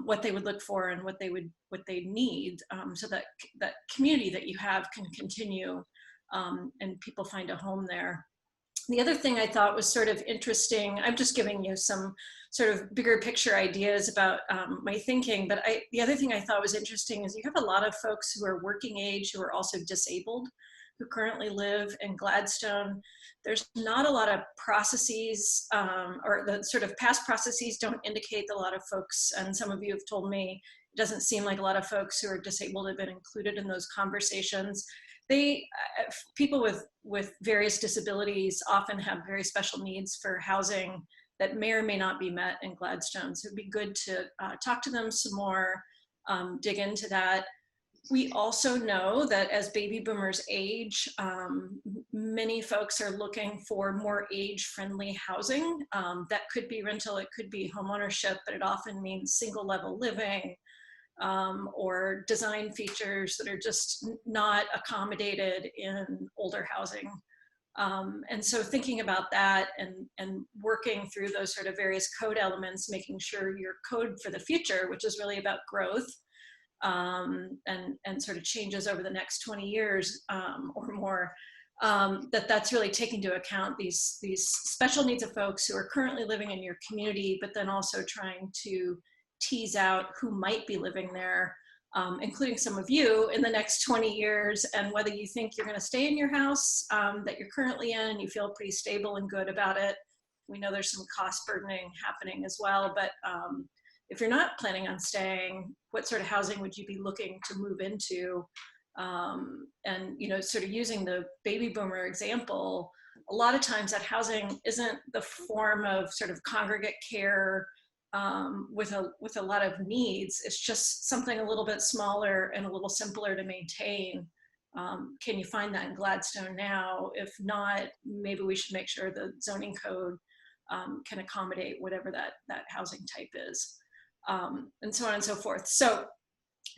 what they would look for and what they need, so that that community that you have can continue and people find a home there. The other thing I thought was sort of interesting, I'm just giving you some sort of bigger picture ideas about my thinking, but the other thing I thought was interesting is you have a lot of folks who are working age who are also disabled, who currently live in Gladstone. There's not a lot of processes, or the sort of past processes don't indicate that a lot of folks, and some of you have told me, it doesn't seem like a lot of folks who are disabled have been included in those conversations. People with various disabilities often have very special needs for housing that may or may not be met in Gladstone. So it'd be good to talk to them some more, dig into that. We also know that as baby boomers age, many folks are looking for more age-friendly housing. That could be rental, it could be homeownership, but it often means single level living, or design features that are just not accommodated in older housing. And so thinking about that and working through those sort of various code elements, making sure your code for the future, which is really about growth, and sort of changes over the next 20 years or more, that's really taking into account these special needs of folks who are currently living in your community, but then also trying to tease out who might be living there, including some of you in the next 20 years, and whether you think you're going to stay in your house that you're currently in and you feel pretty stable and good about it. We know there's some cost burdening happening as well, but if you're not planning on staying, what sort of housing would you be looking to move into? And, you know, sort of using the baby boomer example, a lot of times that housing isn't the form of sort of congregate care with a lot of needs. It's just something a little bit smaller and a little simpler to maintain. Can you find that in Gladstone now? If not, maybe we should make sure the zoning code can accommodate whatever that housing type is, and so on and so forth. So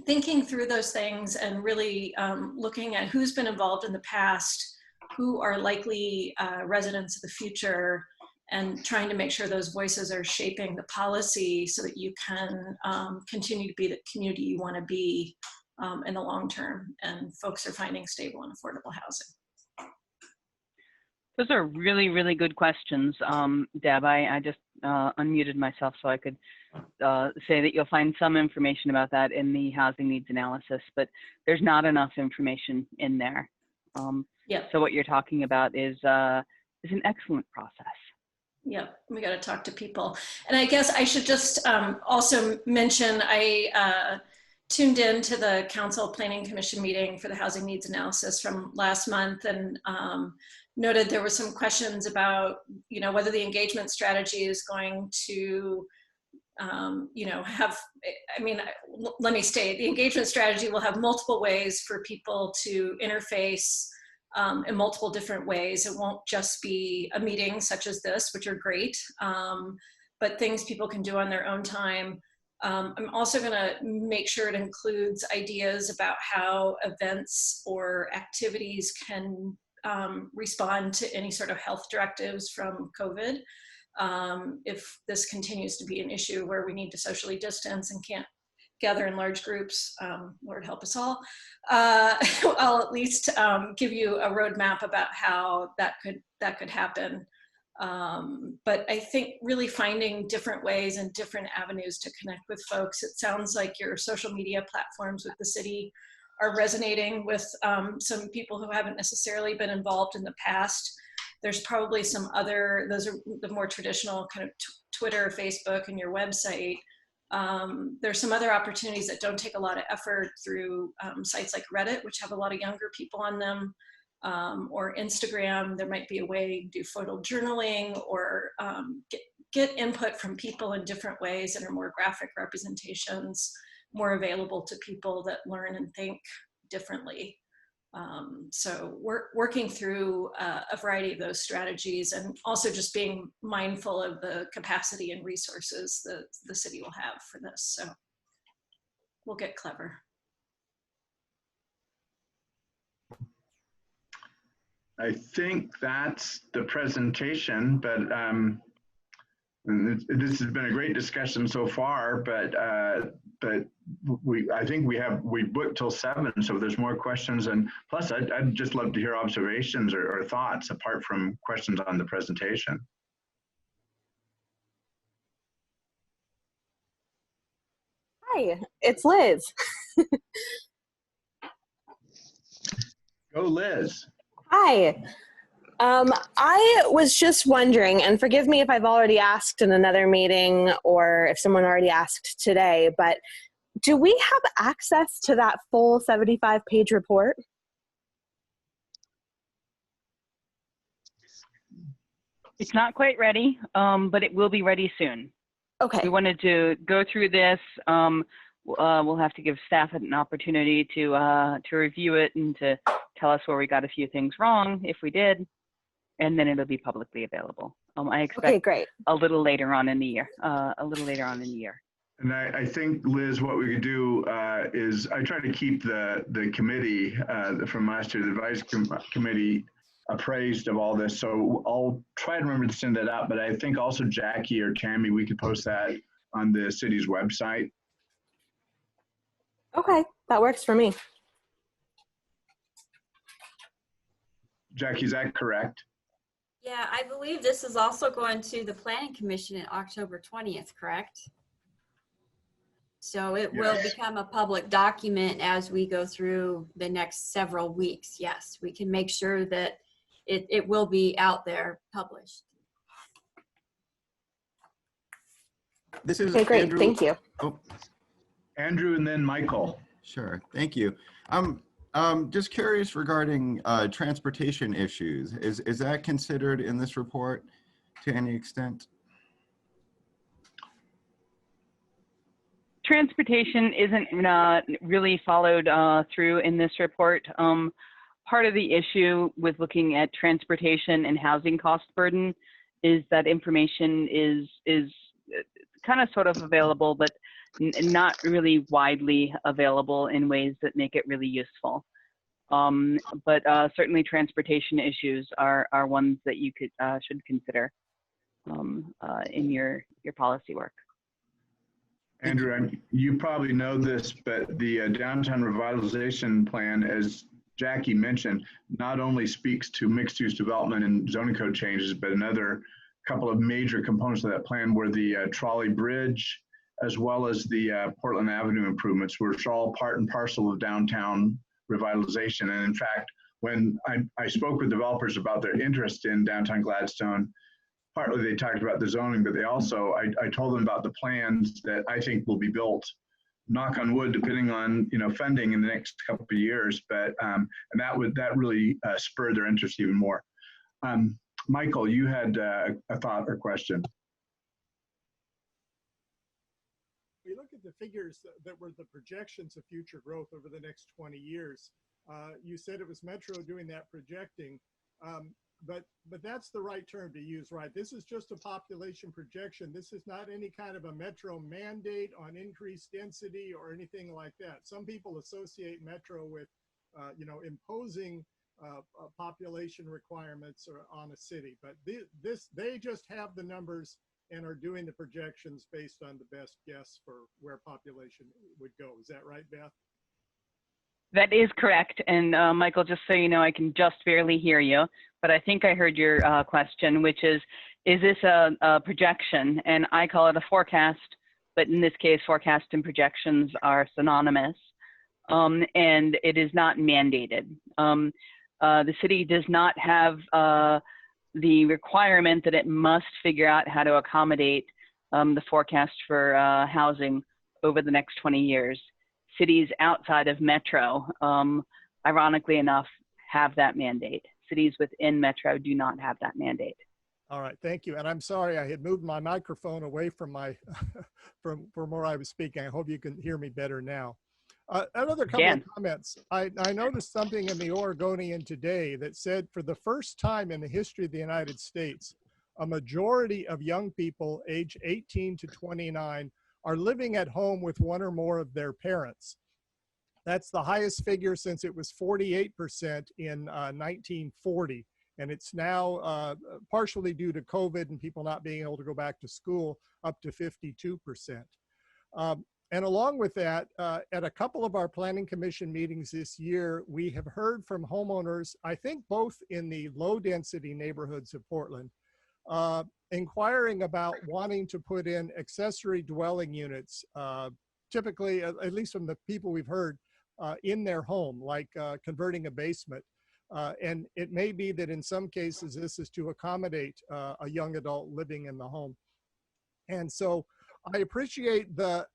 thinking through those things and really looking at who's been involved in the past, who are likely residents of the future, and trying to make sure those voices are shaping the policy so that you can continue to be the community you want to be in the long term, and folks are finding stable and affordable housing. Those are really, really good questions, Deb. I just unmuted myself so I could say that you'll find some information about that in the housing needs analysis, but there's not enough information in there. Yeah. So what you're talking about is an excellent process. Yeah, we got to talk to people. And I guess I should just also mention, I tuned in to the Council Planning Commission meeting for the housing needs analysis from last month, and noted there were some questions about, you know, whether the engagement strategy is going to, you know, have, I mean, let me state, the engagement strategy will have multiple ways for people to interface in multiple different ways. It won't just be a meeting such as this, which are great, but things people can do on their own time. I'm also going to make sure it includes ideas about how events or activities can respond to any sort of health directives from COVID. If this continues to be an issue where we need to socially distance and can't gather in large groups, Lord help us all, I'll at least give you a roadmap about how that could happen. But I think really finding different ways and different avenues to connect with folks. It sounds like your social media platforms with the city are resonating with some people who haven't necessarily been involved in the past. There's probably some other, those are the more traditional kind of Twitter, Facebook, and your website. There's some other opportunities that don't take a lot of effort through sites like Reddit, which have a lot of younger people on them, or Instagram. There might be a way to do photo journaling, or get input from people in different ways that are more graphic representations, more available to people that learn and think differently. So we're working through a variety of those strategies, and also just being mindful of the capacity and resources that the city will have for this. So we'll get clever. I think that's the presentation, but this has been a great discussion so far, but I think we booked till 7, so if there's more questions, and plus I'd just love to hear observations or thoughts apart from questions on the presentation. Hi, it's Liz. Go Liz. Hi. I was just wondering, and forgive me if I've already asked in another meeting or if someone already asked today, but do we have access to that full 75-page report? It's not quite ready, but it will be ready soon. Okay. We wanted to go through this. We'll have to give staff an opportunity to review it and to tell us where we got a few things wrong, if we did, and then it'll be publicly available. I expect Okay, great. a little later on in the year. And I think, Liz, what we could do is I try to keep the committee from last year, the advisory committee, appraised of all this. So I'll try to remember to send that out, but I think also Jackie or Tammy, we could post that on the city's website. Okay, that works for me. Jackie, is that correct? Yeah, I believe this is also going to the Planning Commission on October 20th, correct? So it will become a public document as we go through the next several weeks. Yes, we can make sure that it will be out there published. This is Okay, great. Andrew. Thank you. Oh, Andrew and then Michael. sure. Thank you. I'm just curious regarding transportation issues. Is that considered in this report to any extent? Transportation isn't really followed through in this report. Part of the issue with looking at transportation and housing cost burden is that information is kind of sort of available, but not really widely available in ways that make it really useful. But certainly transportation issues are ones that you should consider in your policy work. Andrew, you probably know this, but the downtown revitalization plan, as Jackie mentioned, not only speaks to mixed-use development and zoning code changes, but another couple of major components of that plan were the trolley bridge, as well as the Portland Avenue improvements, which are all part and parcel of downtown revitalization. And in fact, when I spoke with developers about their interest in downtown Gladstone, partly they talked about the zoning, but they also, I told them about the plans that I think will be built, knock on wood, depending on funding in the next couple of years. But and that really spurred their interest even more. Michael, you had a thought or question. We look at the figures that were the projections of future growth over the next 20 years. You said it was Metro doing that projecting. But that's the right term to use, right? This is just a population projection. This is not any kind of a Metro mandate on increased density or anything like that. Some people associate Metro with, imposing population requirements on a city. But they just have the numbers and are doing the projections based on the best guess for where population would go. Is that right, Beth? That is correct. And Michael, just so you know, I can just barely hear you, but I think I heard your question, which is this a projection? And I call it a forecast, but in this case, forecast and projections are synonymous. And it is not mandated. The city does not have the requirement that it must figure out how to accommodate the forecast for housing over the next 20 years. Cities outside of Metro, ironically enough, have that mandate. Cities within Metro do not have that mandate. All right, thank you. And I'm sorry, I had moved my microphone away from my from where I was speaking. I hope you can hear me better now. Another couple Dan. of comments. I noticed something in the Oregonian today that said for the first time in the history of the United States, a majority of young people age 18 to 29 are living at home with one or more of their parents. That's the highest figure since it was 48% in 1940. And it's now partially due to COVID and people not being able to go back to school, up to 52%. And along with that, at a couple of our planning commission meetings this year, we have heard from homeowners, I think both in the low density neighborhoods of Portland, inquiring about wanting to put in accessory dwelling units, typically, at least from the people we've heard, in their home, like converting a basement. And it may be that in some cases, this is to accommodate a young adult living in the home. And so I appreciate the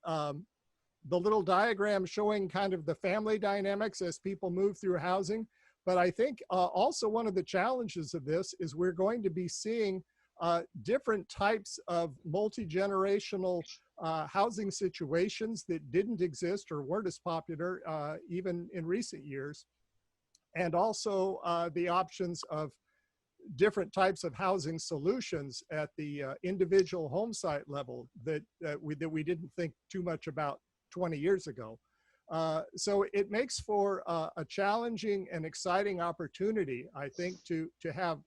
little diagram showing kind of the family dynamics as people move through housing. But I think also one of the challenges of this is we're going to be seeing different types of multi-generational housing situations that didn't exist or weren't as popular even in recent years. And also the options of different types of housing solutions at the individual home site level that we didn't think too much about 20 years ago. So it makes for a challenging and exciting opportunity, I think, to have,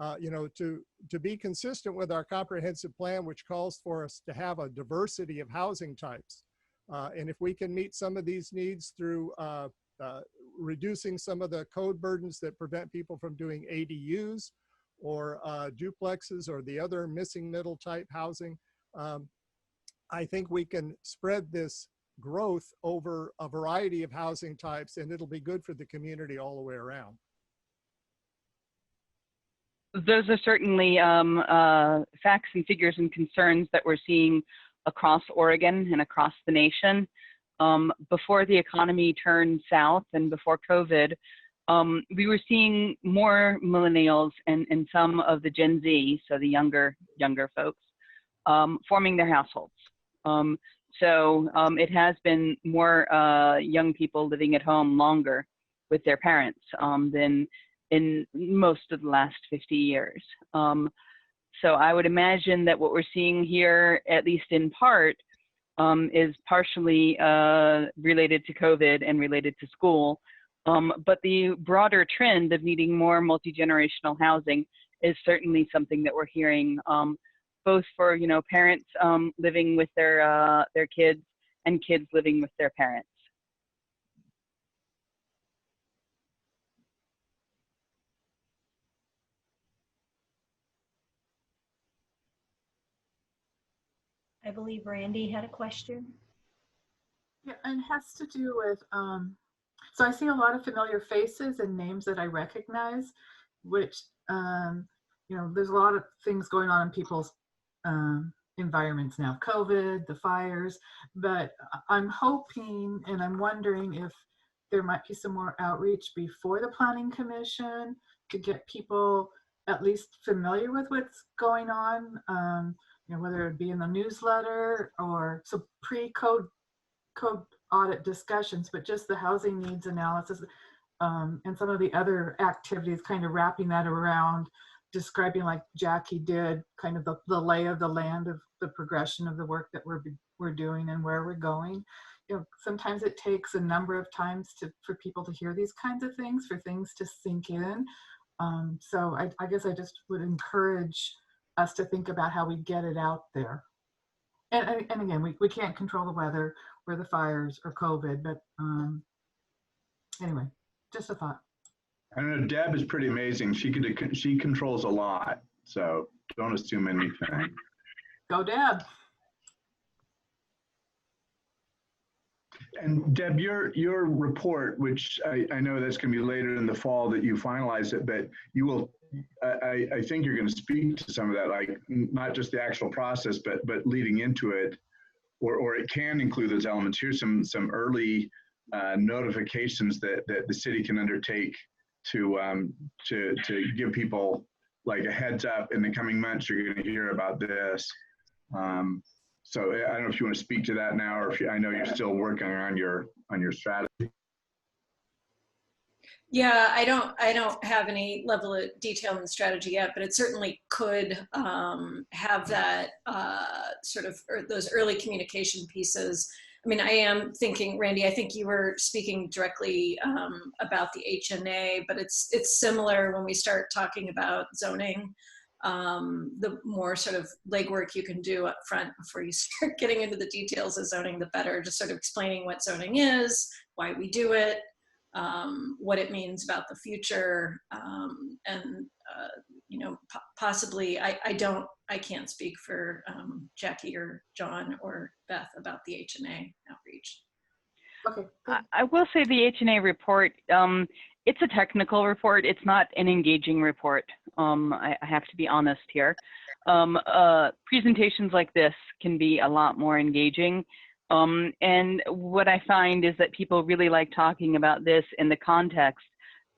to be consistent with our comprehensive plan, which calls for us to have a diversity of housing types. And if we can meet some of these needs through reducing some of the code burdens that prevent people from doing ADUs or duplexes or the other missing middle type housing, I think we can spread this growth over a variety of housing types, and it'll be good for the community all the way around. Those are certainly facts and figures and concerns that we're seeing across Oregon and across the nation. Before the economy turned south and before COVID, we were seeing more millennials and some of the Gen Z, so the younger folks, forming their households. So it has been more young people living at home longer with their parents than in most of the last 50 years. So I would imagine that what we're seeing here, at least in part, is partially related to COVID and related to school. But the broader trend of needing more multi-generational housing is certainly something that we're hearing, both for parents living with their kids and kids living with their parents. I believe Randy had a question. Yeah, and it has to do with, so I see a lot of familiar faces and names that I recognize, which, there's a lot of things going on in people's environments now, COVID, the fires, but I'm hoping and I'm wondering if there might be some more outreach before the Planning Commission to get people at least familiar with what's going on, whether it be in the newsletter or so pre-code audit discussions, but just the housing needs analysis and some of the other activities, kind of wrapping that around, describing like Jackie did, kind of the lay of the land of the progression of the work that we're doing and where we're going. Sometimes it takes a number of times for people to hear these kinds of things, for things to sink in. So I guess I just would encourage us to think about how we get it out there. And again, we can't control the weather or the fires or COVID, but anyway, just a thought. I don't know, Deb is pretty amazing. She controls a lot, so don't assume anything. Go Deb. And Deb, your report, which I know that's going to be later in the fall that you finalize it, but you will, I think you're going to speak to some of that, like not just the actual process, but leading into it, or it can include those elements. Here's some early notifications that the city can undertake to give people like a heads up in the coming months. You're going to hear about this. So I don't know if you want to speak to that now, or if I know you're still working on your strategy. Yeah, I don't have any level of detail in the strategy yet, but it certainly could have that sort of those early communication pieces. I mean, I am thinking, Randy, I think you were speaking directly about the HNA, but it's similar when we start talking about zoning. The more sort of legwork you can do up front before you start getting into the details of zoning, the better. Just sort of explaining what zoning is, why we do it, what it means about the future, and you know, possibly I can't speak for Jackie or John or Beth about the HNA outreach. Okay. I will say the HNA report, it's a technical report. It's not an engaging report. I have to be honest here. Presentations like this can be a lot more engaging. And what I find is that people really like talking about this in the context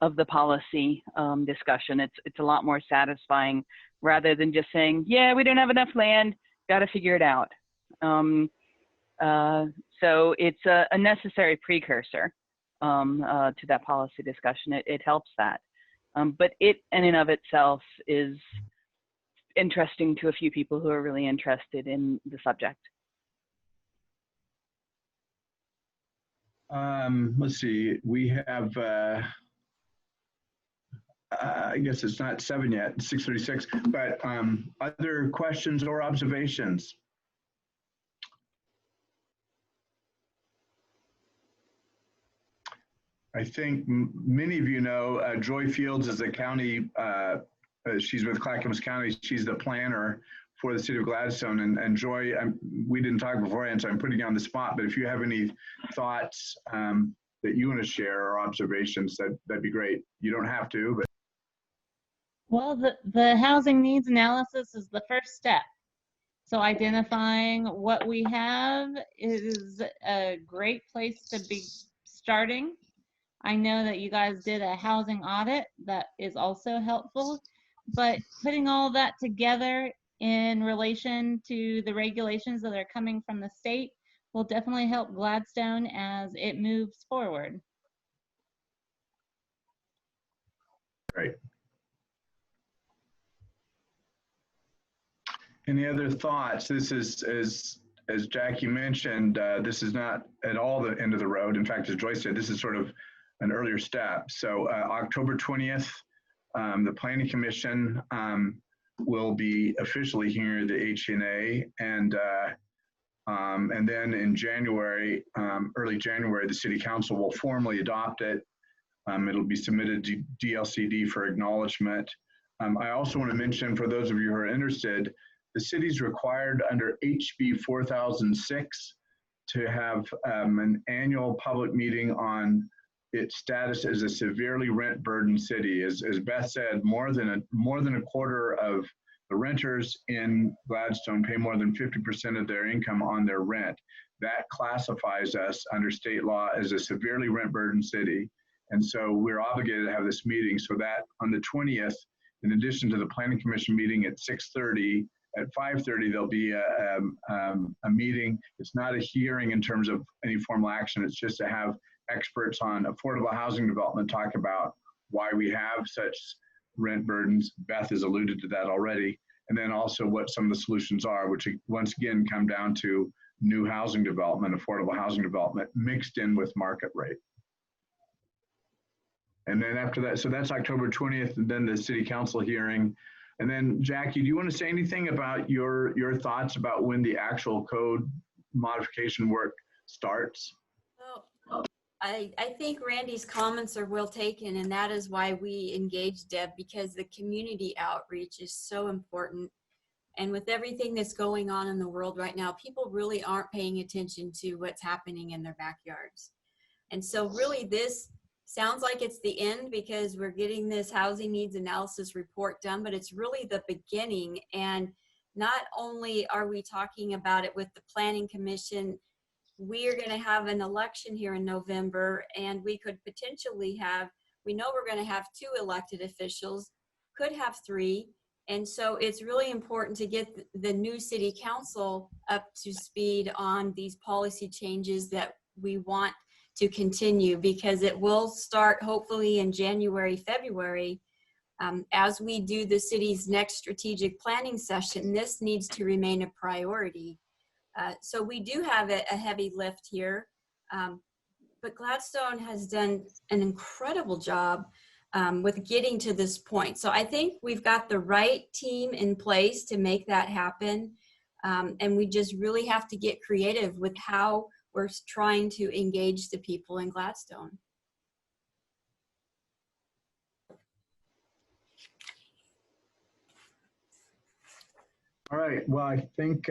of the policy discussion. It's a lot more satisfying rather than just saying, yeah, we don't have enough land, got to figure it out. So it's a necessary precursor to that policy discussion. It helps that. But it in and of itself is interesting to a few people who are really interested in the subject. Let's see, we have, I guess it's not 7 yet, 6:36, but other questions or observations? I think many of you know Joy Fields is the county, she's with Clackamas County, she's the planner for the city of Gladstone. And Joy, we didn't talk beforehand, so I'm putting you on the spot, but if you have any thoughts that you want to share or observations, that'd be great. You don't have to, but. Well, the housing needs analysis is the first step. So identifying what we have is a great place to be starting. I know that you guys did a housing audit that is also helpful, but putting all that together in relation to the regulations that are coming from the state will definitely help Gladstone as it moves forward. Great. Any other thoughts? This is, as Jackie mentioned, this is not at all the end of the road. In fact, as Joyce said, this is sort of an earlier step. So October 20th, the Planning Commission will be officially hearing the HNA, and then in January, early January, the City Council will formally adopt it. It'll be submitted to DLCD for acknowledgement. I also want to mention, for those of you who are interested, the city's required under HB 4006 to have an annual public meeting on its status as a severely rent burdened city. As Beth said, more than a quarter of the renters in Gladstone pay more than 50% of their income on their rent. That classifies us under state law as a severely rent burdened city. And so we're obligated to have this meeting, so that on the 20th, in addition to the Planning Commission meeting at 6:30, at 5:30, there'll be a meeting. It's not a hearing in terms of any formal action. It's just to have experts on affordable housing development talk about why we have such rent burdens. Beth has alluded to that already. And then also what some of the solutions are, which once again come down to new housing development, affordable housing development mixed in with market rate. And then after that, so that's October 20th, and then the City Council hearing. And then Jackie, do you want to say anything about your thoughts about when the actual code modification work starts? Well, I think Randy's comments are well taken, and that is why we engaged Deb, because the community outreach is so important. And with everything that's going on in the world right now, people really aren't paying attention to what's happening in their backyards. And so really this sounds like it's the end, because we're getting this housing needs analysis report done, but it's really the beginning. And not only are we talking about it with the Planning Commission, we are going to have an election here in November, and we could potentially have, we know we're going to have 2 elected officials, could have 3, And so it's really important to get the new city council up to speed on these policy changes that we want to continue, because it will start hopefully in January, February. As we do the city's next strategic planning session, this needs to remain a priority. So we do have a heavy lift here, but Gladstone has done an incredible job with getting to this point. So I think we've got the right team in place to make that happen. And we just really have to get creative with how we're trying to engage the people in Gladstone. All right, well, I think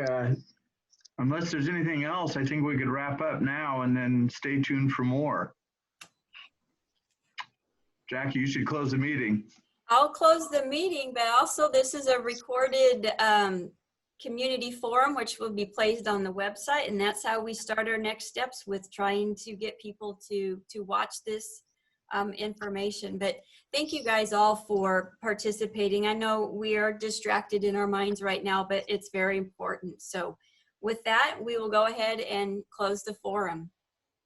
unless there's anything else, I think we could wrap up now and then stay tuned for more. Jackie, you should close the meeting. I'll close the meeting, but also this is a recorded community forum, which will be placed on the website. And that's how we start our next steps with trying to get people to watch this information. But thank you guys all for participating. I know we are distracted in our minds right now, but it's very important. So with that, we will go ahead and close the forum.